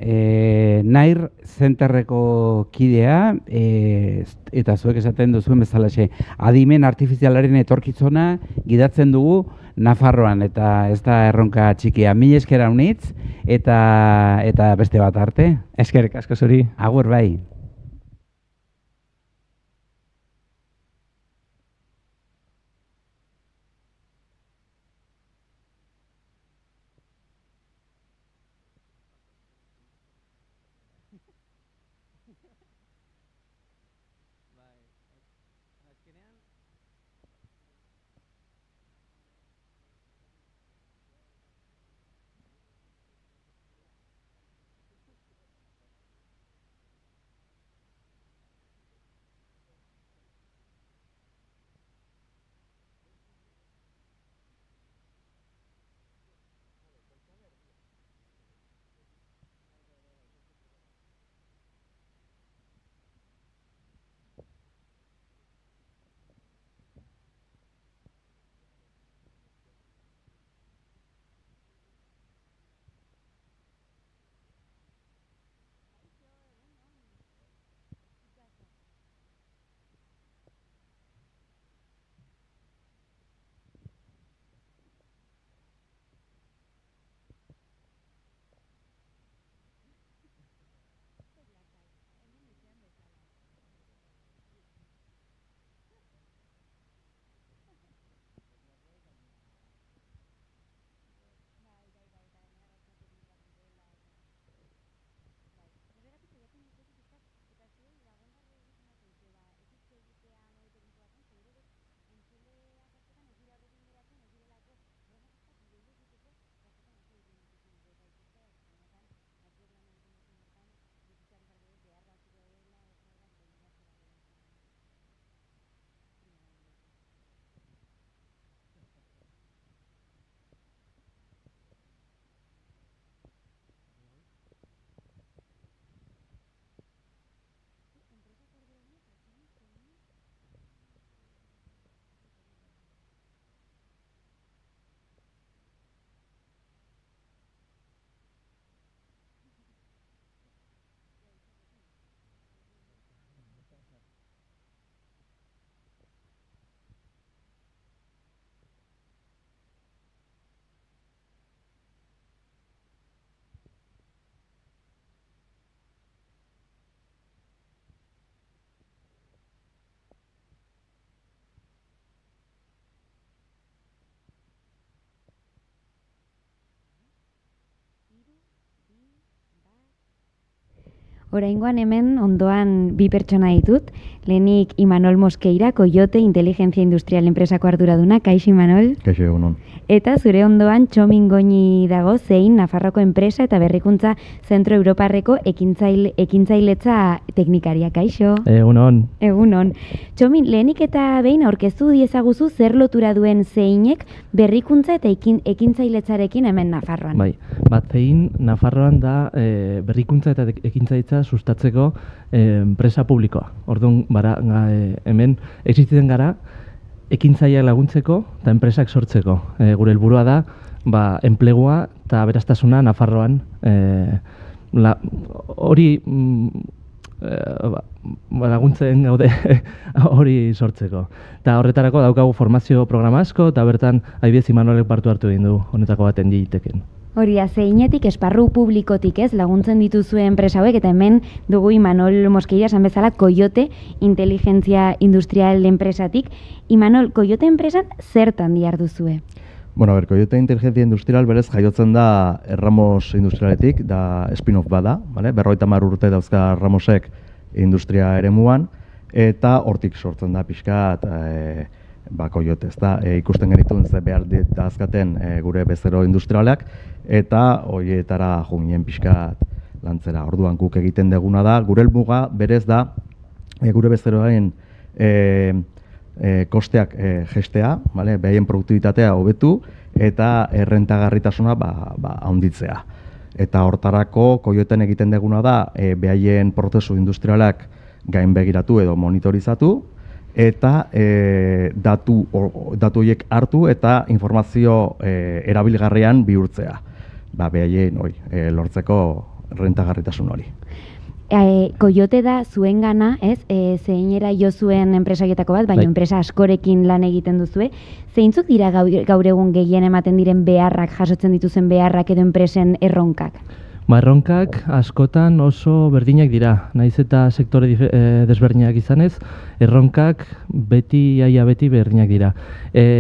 Nair Zenterreko kidea, eta zuek esaten duzuen bezalaxe, adimen artifizialaren etorkizuna gidatzen dugu Nafarroan, eta ez da erronka txikia. Mila esker haunitz, eta beste bat arte. Eskerrik asko zuri. Agur bai. Oraingoan hemen ondoan bi pertsona ditut, lehenik Imanol Mosqueira, Coyote Inteligencia Industrial enpresako arduraduna, kaixo Imanol. Kaixo egunon. Eta zure ondoan Txomin Goñi dago, zein Nafarroko enpresa eta berrikuntza Zentro Europarreko ekintzailetza teknikaria, kaixo. Egunon. Egunon. Txomin, lehenik eta behin aurkeztu diezaguzu zer lotura duen zeinek berrikuntza eta ekintzailetzarekin hemen Nafarroan. Bai, bat zein Nafarroan da berrikuntza eta ekintzailitza sustatzeko enpresa publikoa. Orduan, hemen existitzen gara ekintzaileak laguntzeko eta enpresak sortzeko. Gure helburua da, enplegua eta aberastasuna Nafarroan hori laguntzen gaude hori sortzeko. Eta horretarako daukagu formazio programa asko eta bertan adibidez Imanolek parte hartu egin du honetako baten diteken. Hori da, zeinetik esparru publikotik laguntzen dituzue enpresa hauek, eta hemen dugu Imanol Mosqueira esan bezala Coyote Inteligencia Industrial enpresatik. Imanol, Coyote enpresan zertan diharduzue? Bueno, Coyote Inteligencia Industrial berez jaiotzen da Ramos Industrialetik, da spin-off bada, vale? 50 urte dauzka Ramosek industria eremuan, eta hortik sortzen da pixkat Coyote, ezta? Ikusten genituen ze behar dazkaten gure bezero industrialak, eta horietara junginen pixkat lantzera. Orduan guk egiten deguna da, gure helmuga berez da gure bezeroen kosteak gestea, behaien produktibitatea hobetu eta errentagarritasuna handitzea. Eta hortarako Coyoten egiten deguna da behaien prozesu industrialak gainbegiratu edo monitorizatu eta datu horiek hartu eta informazio erabilgarrian bihurtzea. Behaien lortzeko rentagarritasun hori. Coyote da zuengana, zeinera jo zuen enpresaietako bat, baina enpresa askorekin lan egiten duzue. Zeintzuk dira gaur egun gehien ematen diren beharrak, jasotzen dituzen beharrak edo enpresen erronkak? Erronkak askotan oso berdinak dira, naiz eta sektore desberdinak izanez, erronkak beti berdinak dira.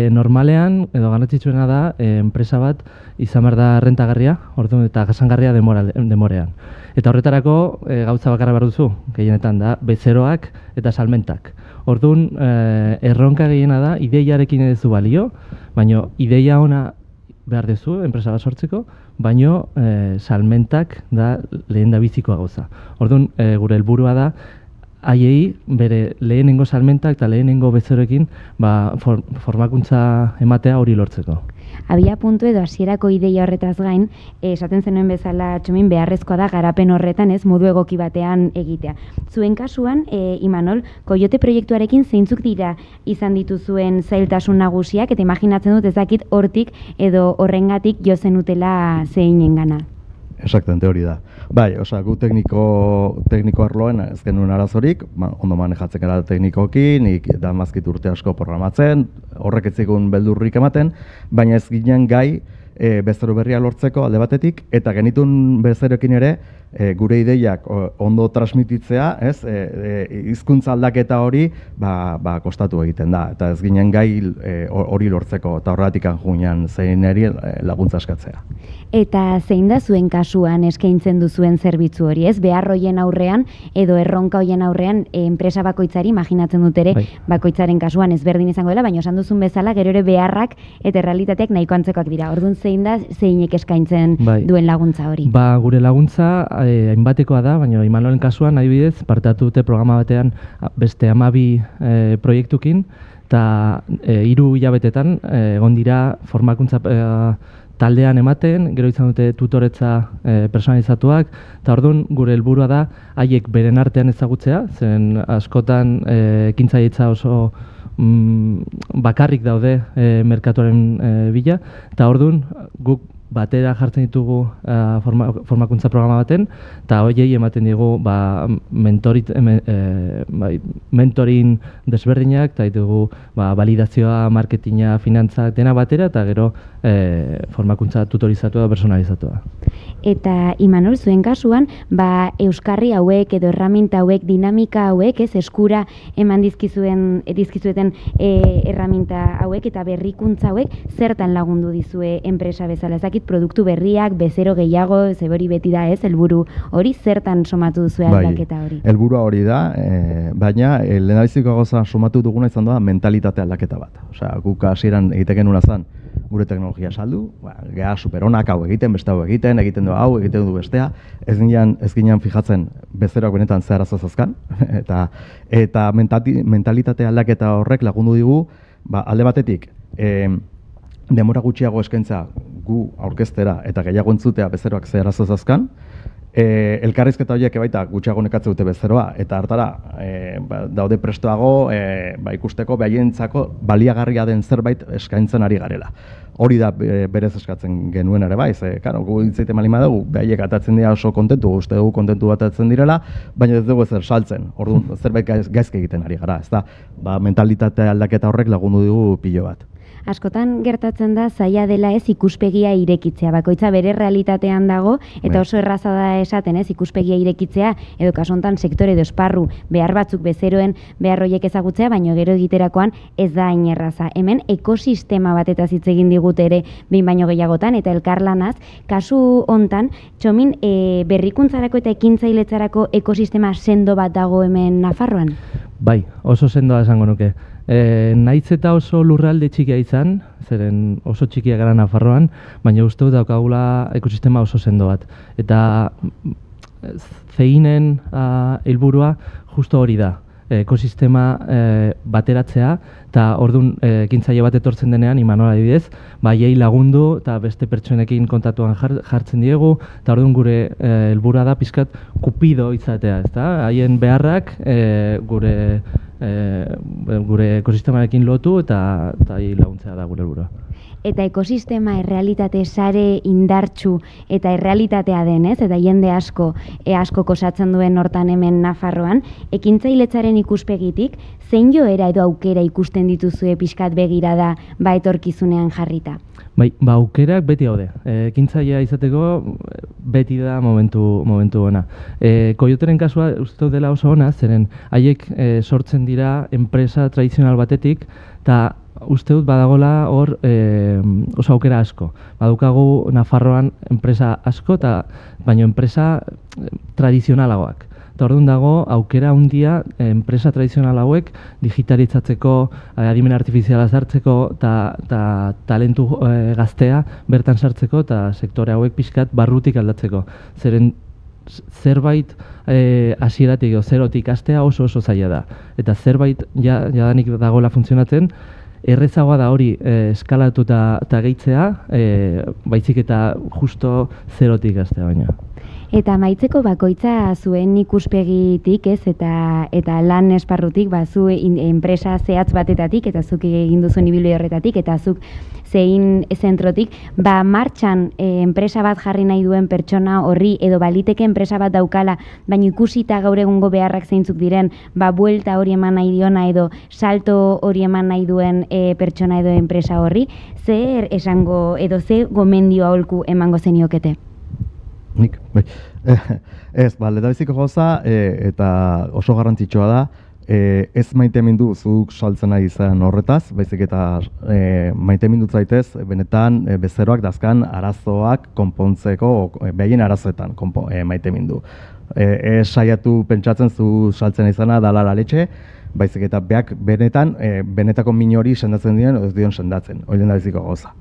Normalean, edo garrantzitsuena da, enpresa bat izan behar da rentagarria, orduan eta jasangarria demorean. Eta horretarako gauza bakarra behar duzu, gehienetan da, bezeroak eta salmentak. Orduan, erronka gehiena da, ideiarekin edezu balio, baina ideia ona behar duzu, enpresa bat sortzeko, baina salmentak da lehen da bizikoa gauza. Orduan, gure helburua da, haiei bere lehenengo salmentak eta lehenengo bezeroekin formakuntza ematea hori lortzeko. Abia puntu edo hasierako ideia horretaz gain, esaten zenuen bezala Txomin beharrezkoa da garapen horretan modu egoki batean egitea. Zuen kasuan, Imanol, Coyote proiektuarekin zeintzuk dira izan dituzuen zailtasun nagusiak, eta imaginatzen dut ezakit hortik edo horrengatik jo zenutela zeinengana. Exactamente hori da. Bai, gu tekniko arloen ez genuen arazorik, ondo manejatzen gara teknikoki, nik damazkit urte asko programatzen, horrek ez zigun beldurrik ematen, baina ez ginen gai bezero berria lortzeko alde batetik, eta genitun bezeroekin ere gure ideiak ondo transmititzea, hizkuntza aldaketa hori kostatu egiten da, eta ez ginen gai hori lortzeko, eta horretik anjunean zeineri laguntza eskatzea. Eta zein da zuen kasuan eskaintzen duzuen zerbitzu hori, behar hoien aurrean edo erronka hoien aurrean enpresa bakoitzari, imaginatzen dut ere, bakoitzaren kasuan ezberdin izango dela, baina esan duzun bezala gero ere beharrak eta errealitateak nahiko antzekoak dira. Orduan zein da zeinek eskaintzen duen laguntza hori? Gure laguntza hainbatekoa da, baina Imanolen kasuan adibidez parte hartu dute programa batean beste 12 proiektukin, eta 3 hilabetetan egon dira formakuntza taldean ematen, gero izan dute tutoretza personalizatuak, eta orduan gure helburua da haiek beren artean ezagutzea, zen askotan ekintzailetza oso bakarrik daude merkatuaren bila, eta orduan guk batera jartzen ditugu formakuntza programa baten, eta horiei ematen digu mentorin desberdinak, eta ditugu validazioa, marketinga, finantzak, dena batera, eta gero formakuntza tutorizatua, personalizatua. Eta Imanol, zuen kasuan, euskarri hauek edo erraminta hauek, dinamika hauek, ez eskura eman dizkizueten erraminta hauek eta berrikuntza hauek, zertan lagundu dizue enpresa bezala? Ezakit produktu berriak, bezero gehiago, zebori beti da ez, helburu hori, zertan somatu duzue aldaketa hori? Helburua hori da, baina lehendabiziko gauza somatu duguna izan da mentalitate aldaketa bat. Osea, guk hasieran egiten genuen zen gure teknologia saldu, geha superonak hau egiten, beste hau egiten du hau, egiten du bestea, ez ginen fijatzen bezeroak benetan ze arazo zazkan, eta mentalitate aldaketa horrek lagundu digu, alde batetik, denbora gutxiago eskaintza gu aurkeztera eta gehiago entzutea bezeroak ze arazo zazkan, elkarrizketa horiek baita gutxiago nekatze dute bezeroa, eta hartara daude prestoago ikusteko behaientzako baliagarria den zerbait eskaintzen ari garela. Hori da berez eskatzen genuen ere bai, gu hitzaiten malin badugu, behaiek atatzen dira oso kontentu, uste dugu kontentu atatzen direla, baina ez dugu ezer saltzen, orduan zerbait gaizke egiten ari gara, ez da, mentalitate aldaketa horrek lagundu dugu pilo bat. Askotan gertatzen da zaila dela ez ikuspegia irekitzea, bakoitza bere realitatean dago eta oso erraza da esaten ez ikuspegia irekitzea edo kasu honetan sektore edo esparru behar batzuk bezeroen behar horiek ezagutzea, baino gero egiterakoan ez da hain erraza. Hemen ekosistema batetaz hitz egin digute ere behin baino gehiagotan eta elkarlanaz, kasu honetan Txomin berrikuntzarako eta ekintzailetzarako ekosistema sendo bat dago hemen Nafarroan? Bai, oso sendoa esango nuke. Nahiz eta oso lurralde txikia izan, zeren oso txikia gara Nafarroan, baina uste dut daukagula ekosistema oso sendo bat. Eta zeinen helburua justo hori da, ekosistema bateratzea, eta orduan ekintzaile bat etortzen denean, Imanol adibidez, haiei lagundu eta beste pertsonekin kontatuan jartzen diegu, eta orduan gure helburua da pizkat kupido izatea, ezta? Haien beharrak gure ekosistemarekin lotu eta laguntzea da gure helburua. Eta ekosistema errealitate sare indartsu eta errealitatea denez, eta jende asko osatzen duen hortan hemen Nafarroan, ekintzailetzaren ikuspegitik, zein joera edo aukera ikusten dituzue pixkat begirada etorkizunean jarrita? Bai, aukerak beti haude. Ekintzailea izateko beti da momentu ona. Koioteren kasua uste dela oso ona, zeren haiek sortzen dira enpresa tradizional batetik, eta uste dut badagola hor oso aukera asko. Badukagu Nafarroan enpresa asko, baina enpresa tradizionalagoak. Eta orduan dago aukera handia enpresa tradizional hauek digitalizatzeko, adimen artifiziala sartzeko eta talentu gaztea bertan sartzeko eta sektore hauek pixkat barrutik aldatzeko. Zeren zerbait hasieratik edo zerotik hastea oso zaila da. Eta zerbait jadanik dagoela funtzionatzen, errezagoa da hori eskalatu eta gehitzea, baizik eta justo zerotik hastea baina. Eta amaitzeko bakoitza zuen ikuspegitik ez eta lan esparrutik zu enpresa zehatz batetatik eta zuk egin duzuen ibilbide horretatik eta zuk zein zentrotik martxan enpresa bat jarri nahi duen pertsona horri edo baliteke enpresa bat daukala, baina ikusita gaur egungo beharrak zeintzuk diren, buelta hori eman nahi diona edo salto hori eman nahi duen pertsona edo enpresa horri, zer esango edo ze gomendio aholku emango zeniokete? Nik, bai. Ez, lehendabiziko gauza eta oso garrantzitsua da, ez maitemindu zuk saltzen nahi izan horretaz, baizik eta maitemindu zaitez, benetan bezeroak dazkan arazoak konpontzeko, behaien arazoetan maitemindu. Ez saiatu pentsatzen zu saltzen izana dala letxe, baizik eta beak benetako min hori sendatzen diren, ez dion sendatzen, hori lehendabiziko gauza.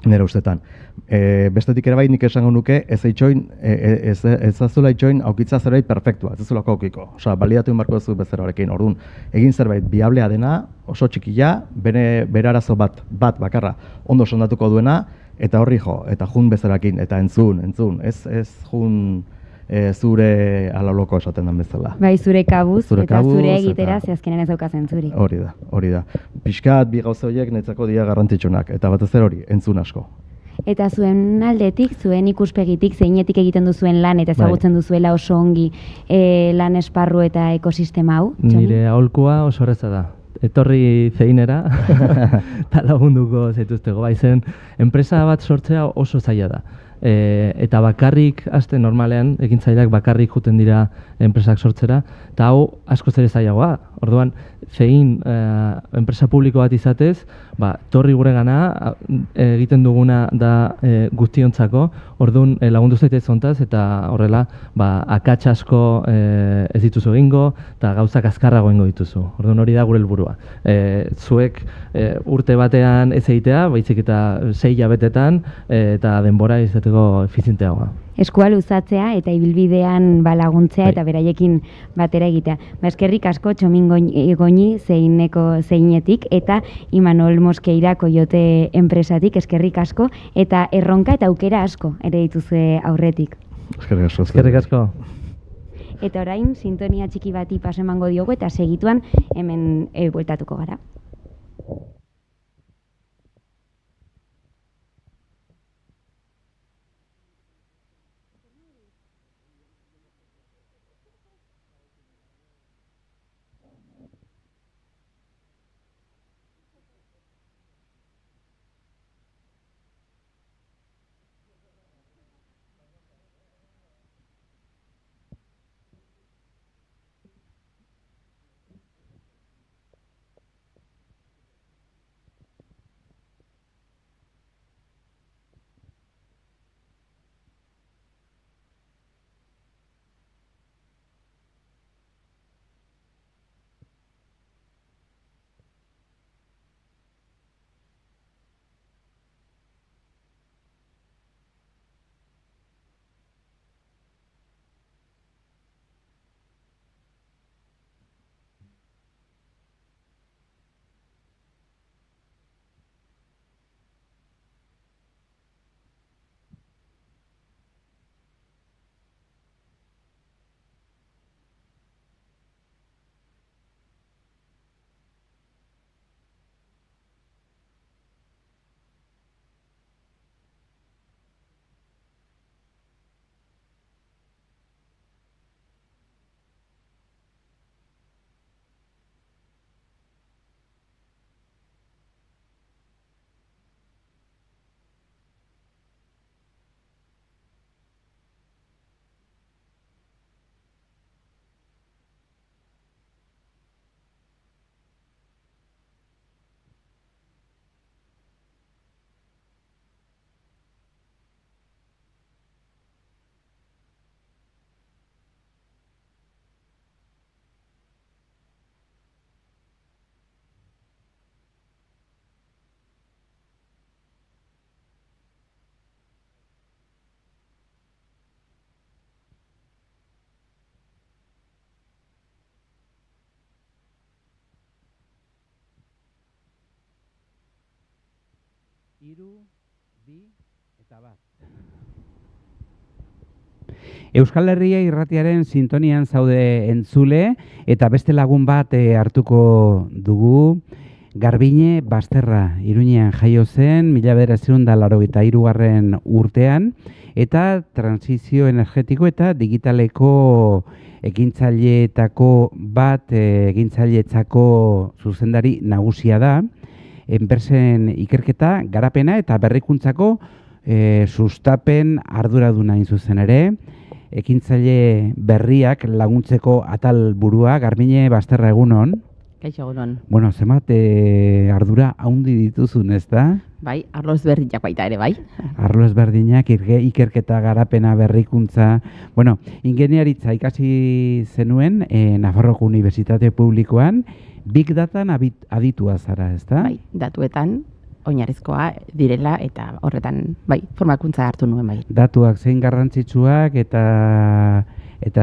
Nire ustetan. Bestetik ere bai nik esango nuke ez azula itxoin aukitza zerbait perfektua, ez azulako aukiko. Osa, balidatu inbarko duzu bezeroarekin. Orduan, egin zerbait biablea dena, oso txikila, bere arazo bat bakarra ondo sondatuko duena, eta horri jo, eta jun bezeroarekin, eta entzun, ez jun zure alaloko esaten den bezala. Bai, zure kabuz eta zure egitera zehazkenen ez daukazen zuri. Hori da. Pixkat bi gauza horiek netzako dira garrantzitsunak, eta batez ere hori, entzun asko. Eta zuen aldetik, zuen ikuspegitik, zeinetik egiten duzuen lan eta ezagutzen duzuela oso ongi lan esparru eta ekosistema hau? Nire aholkua oso horreza da. Etorri zeinera eta lagunduko zaituztego. Bai zen, enpresa bat sortzea oso zaila da. eta bakarrik haste normalean ekintzaileak bakarrik joeten dira enpresak sortzera, eta hau askoz ere zailagoa. Orduan, zein enpresa publiko bat izatez, torri guregana egiten duguna da guztiontzako, orduan lagundu zaitez hontaz, eta horrela akats asko ez dituzu egingo, eta gauzak azkarrago egingo dituzu. Orduan hori da gure helburua. Zuek urte batean ez egitea, baizik eta 6 hilabetetan eta denbora izateko efizienteagoa. Eskua luzatzea eta ibilbidean laguntzea eta beraiekin batera egitea. Eskerrik asko Txomin Goñi zeinetik eta Imanol Mosqueira Coyote enpresatik eskerrik asko eta erronka eta aukera asko ere dituzue aurretik. Eskerrik asko. Eta orain sintonia txiki bati paso emango diogu eta segituan hemen bueltatuko gara. Euskal Herria irratiaren sintonian zaude entzule eta beste lagun bat hartuko dugu. Garbine Basterra, Iruñean jaio zen, 1983 urtean, eta transizio energetiko eta digitaleko ekintzaileetako ekintzaileetzako zuzendari nagusia da. Enpresen ikerketa, garapena eta berrikuntzako sustapen arduraduna hain zuzen ere. Ekintzaile berriak laguntzeko atal burua, Garbine Basterra, egunon. Kaixo, egunon. Bueno, zenbat ardura haundi dituzun, ez da? Bai, arlo ezberdinak baita ere, bai. Arlo ezberdinak, ikerketa, garapena, berrikuntza. Bueno, ingeniaritza ikasi zenuen Nafarroko Unibertsitate Publikoan, Big Datan aditua zara, ez da? Bai, datuetan oinarrizkoa direla eta horretan, bai, formakuntza hartu nuen, bai. Datuak zein garrantzitsuak eta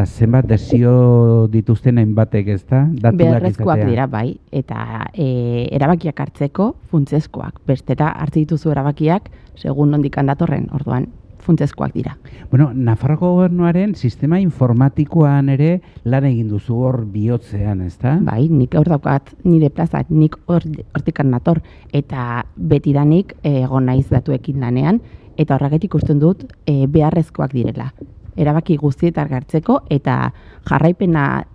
zenbat desio dituzten hainbatek, ez da? Beharrezkoak dira, bai, eta erabakiak hartzeko funtsezkoak. Bestera hartze dituzu erabakiak, segun nondik datorren, orduan funtsezkoak dira. Bueno, Nafarroko Gobernuaren sistema informatikoan ere lan egin duzu hor bihotzean, ez da? Bai, nik hor daukat nire plaza, nik hortikan nator, eta betidanik egon naiz datuekin lanean, eta horregatik ikusten dut beharrezkoak direla. Erabaki guztietar hartzeko eta jarraipena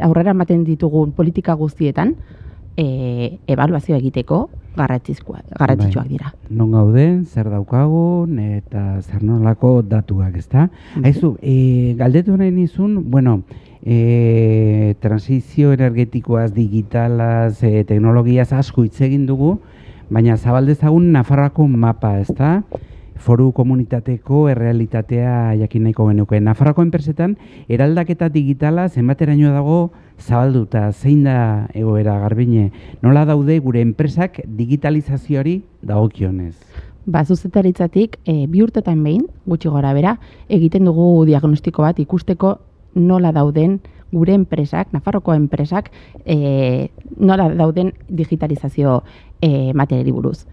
aurrera ematen ditugun politika guztietan, ebaluazio egiteko garrantzitsuak dira. Non gauden, zer daukagun eta zer nolako datuak, ezta? Aizu, galdetu nahi nizun, bueno, transizio energetikoaz, digitalaz, teknologiaz asko hitz egin dugu, baina zabaldezagun Nafarroako mapa, ezta? Foru komunitateko errealitatea jakin nahiko genuke. Nafarroako enpresetan, eraldaketa digitala zenbateraino dago zabalduta, zein da egoera Garbine? Nola daude gure enpresak digitalizazioari dagokionez? Zuzetaritzatik, 2 urtetan behin, gutxi gora bera, egiten dugu diagnostiko bat ikusteko nola dauden gure enpresak, Nafarroko enpresak, nola dauden digitalizazio materiari buruz.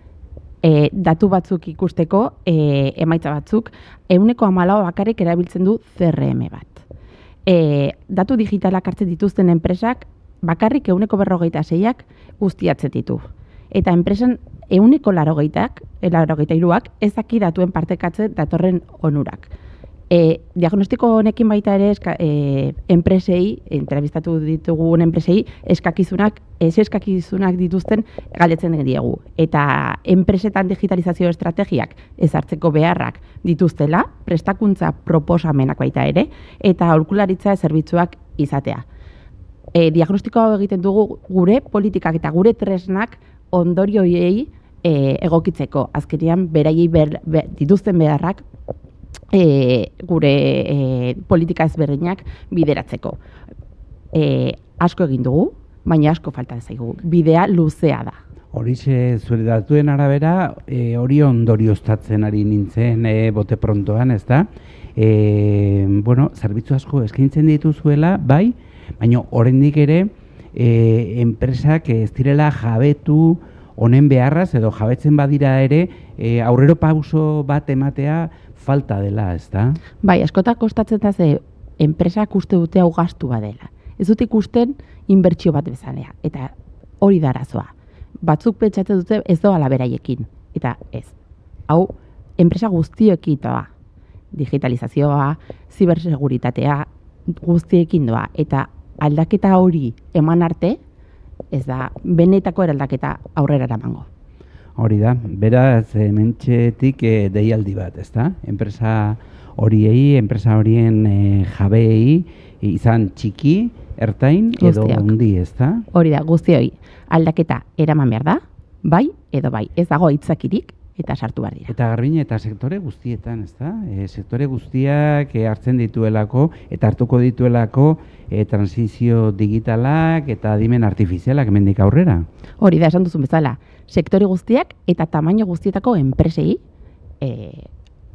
Datu batzuk ikusteko, emaitza batzuk, 14% bakarrik erabiltzen du CRM bat. Datu digitalak hartzen dituzten enpresak, bakarrik 46ak guztiatzen ditu. Eta enpresan 83ak ez daki datuen partekatzen datorren onurak. Diagnostiko honekin baita ere enpresei, entrevistatu ditugun enpresei, eskakizunak dituzten galdetzen diegu. Eta enpresetan digitalizazio estrategiak ezartzeko beharrak dituztela, prestakuntza proposamenak baita ere, eta aholkularitza zerbitzuak izatea. Diagnostiko hau egiten dugu gure politikak eta gure tresnak ondorioei egokitzeko. Azkenean beraiei dituzten beharrak gure politika ezberdinak bideratzeko. Asko egin dugu, baina asko falta zaigu. Bidea luzea da. Horixe zure datuen arabera, hori ondorioztatzen ari nintzen bote prontoan, ez da? Zerbitzu asko eskaintzen dituzuela, bai, baina oraindik ere enpresak ez direla jabetu honen beharraz, edo jabetzen badira ere, aurrero pauso bat ematea falta dela, ez da? Bai, askotak kostatzen da ze enpresak uste dute hau gastu badela. Ez dut ikusten inbertsio bat bezalea, eta hori da arazoa. Batzuk pentsatzen dute ez doala beraiekin, eta ez. Hau, enpresa guztiekin doa. Digitalizazioa, ziberseguritatea, guztiekin doa. Eta aldaketa hori eman arte, ez da benetako eraldaketa aurrera eramango. Hori da, beraz, mentxetik deialdi bat, ez da? Enpresa horien jabeei, izan txiki, ertain edo handi, ez da? Hori da, guztioi, aldaketa eraman behar da, bai edo bai, ez dago hitzakirik eta sartu behar dira. Eta Garbine, eta sektore guztietan, ez da? Sektore guztiak hartzen dituelako eta hartuko dituelako transizio digitalak eta adimen artifizialak hemendik aurrera. Hori da, esan duzun bezala, sektore guztiak eta tamaino guztietako enpresei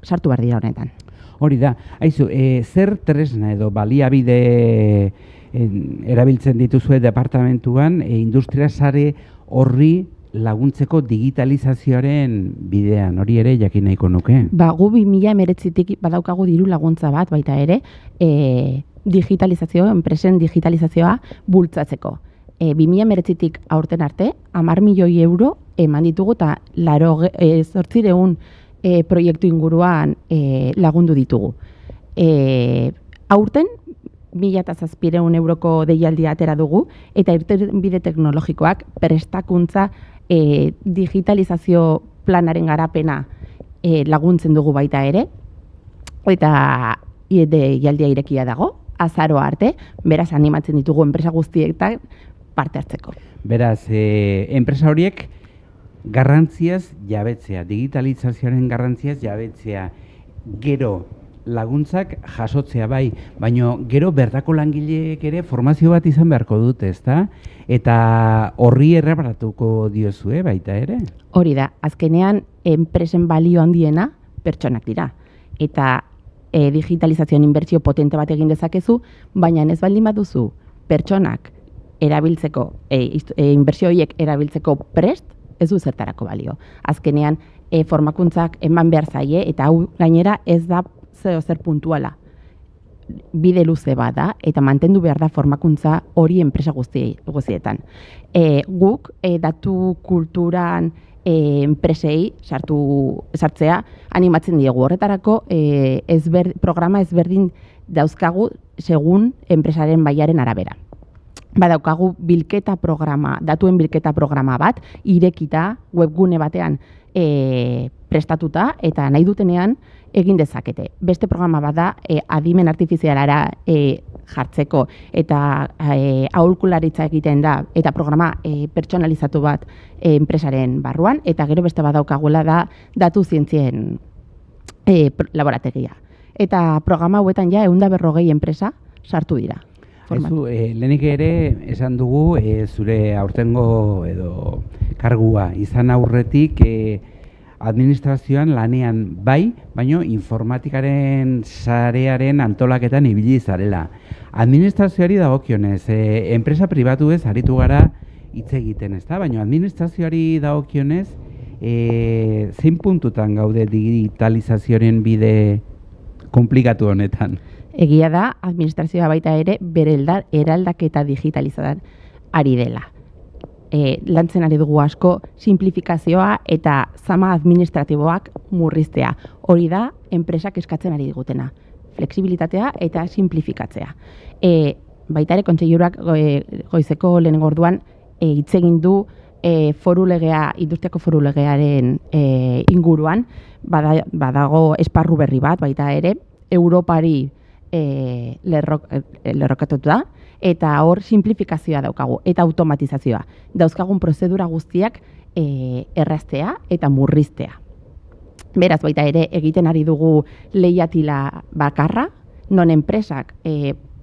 sartu behar dira honetan. Hori da, haizu, zer tresna edo baliabide erabiltzen dituzue departamentuan industria sare horri laguntzeko digitalizazioaren bidean, hori ere jakin nahiko nuke? Gu 2019tik badaukagu diru laguntza bat baita ere enpresen digitalizazioa bultzatzeko. 2019tik aurten arte, 10 milioi euro eman ditugu eta 800 proiektu inguruan lagundu ditugu. Aurten, 1.700 euroko deialdia atera dugu, eta irtenbide teknologikoak prestakuntza digitalizazio planaren garapena laguntzen dugu baita ere, eta deialdia irekia dago, azaroa arte, beraz animatzen ditugu enpresa guztietan parte hartzeko. Beraz, enpresa horiek garrantziaz jabetzea, digitalizazioaren garrantziaz jabetzea, gero laguntzak jasotzea bai, baina gero bertako langileek ere formazio bat izan beharko dute, ezta? Eta horri erreparatuko diozue baita ere? Hori da, azkenean enpresen balio handiena pertsonak dira. Eta digitalizazioan inbertsio potente bat egin dezakezu, baina ez baldin baduzu pertsonak erabiltzeko, inbertsio horiek erabiltzeko prest, ez du zertarako balio. Azkenean formakuntzak eman behar zaie, eta hau gainera ez da zer puntuala. Bide luze bada, eta mantendu behar da formakuntza hori enpresa guztietan. Guk datu kulturan enpresei sartzea animatzen diegu. Horretarako programa ezberdin dauzkagu segun enpresaren baiaren arabera. badaukagu bilketa programa, datuen bilketa programa bat, irekita webgune batean prestatuta eta nahi dutenean egin dezakete. Beste programa bat da adimen artifizialara jartzeko eta aholkularitza egiten da eta programa pertsonalizatu bat enpresaren barruan eta gero beste badaukagula da datu zientzien laborategia. Eta programa hauetan ja 140 enpresa sartu dira. Lehenik ere esan dugu zure aurtengo edo kargua izan aurretik administrazioan lanean bai, baino informatikaren sarearen antolaketan ibili zarela. Administrazioari dagokionez, enpresa pribatuez aritu gara hitz egiten, ezta? Baina administrazioari dagokionez, zein puntutan gaude digitalizazioaren bide komplikatu honetan? Egia da, administrazioa baita ere bere eraldaketa digitalizadan ari dela. Lantzen ari dugu asko simplifikazioa eta zama administratiboak murriztea. Hori da, enpresak eskatzen ari digutena. Flexibilitatea eta simplifikatzea. Baita ere, kontseiluak goizeko lehenengo orduan hitz egin du foru legea, industriako foru legearen inguruan, badago esparru berri bat, baita ere, Europari lerrokatutu da, eta hor simplifikazioa daukagu, eta automatizazioa. Dauzkagun prozedura guztiak erraztea eta murriztea. Beraz, baita ere, egiten ari dugu lehiatila bakarra, non enpresak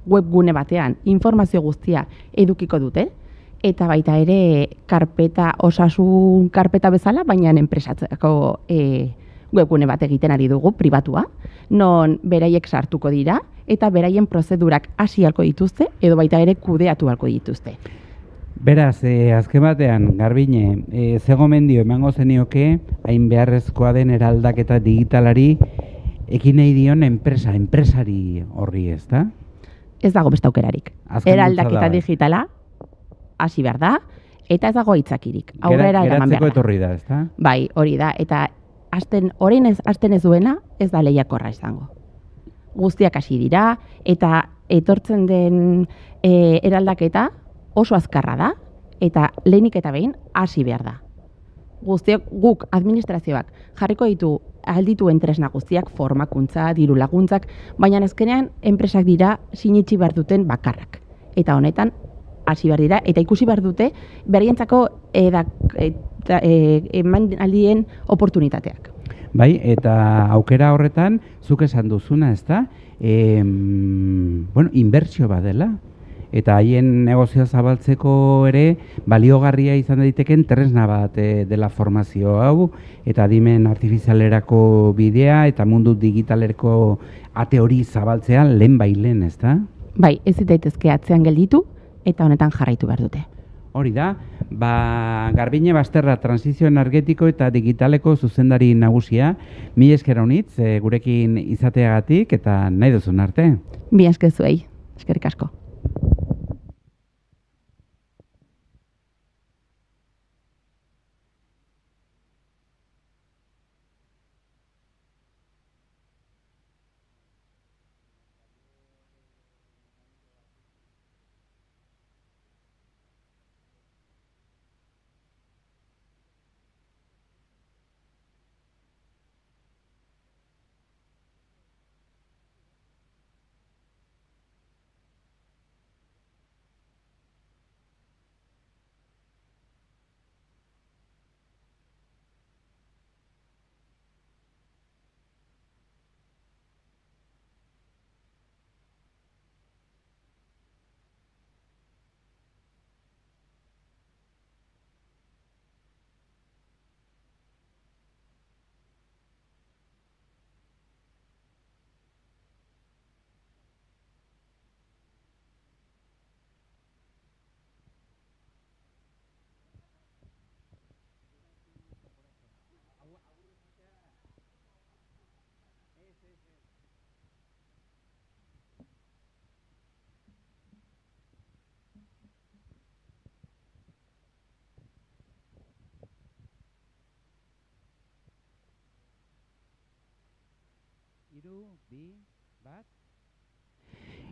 webgune batean informazio guztia edukiko dute, eta baita ere osasun karpeta bezala, baina enpresatzeko webgune bat egiten ari dugu, pribatua, non beraiek sartuko dira, eta beraien prozedurak hasi halko dituzte, edo baita ere kudeatu halko dituzte. Beraz, azken batean, Garbine, ze gomendio emango zenioke, hain beharrezkoa den eraldaketa digitalari, ekin nahi dion enpresari horri, ez da? Ez dago beste aukerarik. Eraldaketa digitala, hasi behar da, eta ez dago aitzakirik. Aurrera eraman behar da. Geratzeko etorri da, ez da? Bai, hori da, eta orain hasten ez duena, ez da lehiakorra izango. Guztiak hasi dira, eta etortzen den eraldaketa oso azkarra da, eta lehenik eta behin hasi behar da. Guk administrazioak jarriko aldituen tresna guztiak, formakuntza, diru laguntzak, baina azkenean enpresak dira sinitsi behar duten bakarrak. Eta honetan hasi behar dira, eta ikusi behar dute beraientzako eman aldien oportunitateak. Bai, eta aukera horretan, zuk esan duzuna, ez da? Inbertsio badela. Eta haien negozioa zabaltzeko ere, baliogarria izan daiteken tresna bat dela formazio hau, eta adimen artifizialerako bidea, eta mundu digitalerako ate hori zabaltzea lehen bailen, ez da? Bai, ez daitezke atzean gelditu, eta honetan jarraitu behar dute. Hori da, Garbine Basterra transizio energetiko eta digitaleko zuzendari nagusia, mila esker honitz gurekin izateagatik eta nahi duzun arte. Mila esker zuei, eskerrik asko.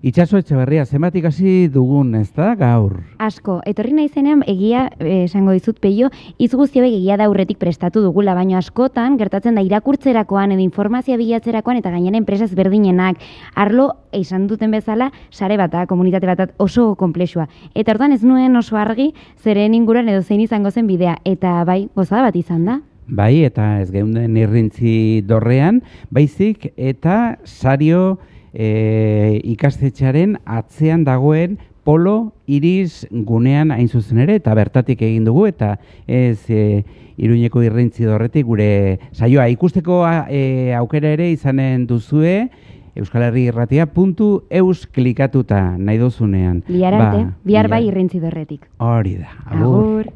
Itxaso Etxeberria, zenbatik hasi dugun, ez da, gaur? Asko, etorri nahi zenean egia esango dizut peio, hitz guzti hauek egia da aurretik prestatu dugula, baina askotan gertatzen da irakurtzerakoan edo informazioa bilatzerakoan eta gainera enpresa ezberdinenak arlo esan duten bezala sare bata, komunitate bat oso konplexua. Eta orduan ez nuen oso argi zeren inguruan edo zein izango zen bidea eta bai, gozada bat izan da. Bai, eta ez geunden irrintzi dorrean, baizik eta sario ikastetxearen atzean dagoen Polo Iris gunean hain zuzen ere, eta bertatik egin dugu, eta ez Iruñeko irrintzi dorretik gure saioa ikusteko aukera ere izanen duzue euskalherriirratia.eus klikatuta nahi duzunean. Bihar arte, bihar bai irrintzi dorretik. Hori da, agur.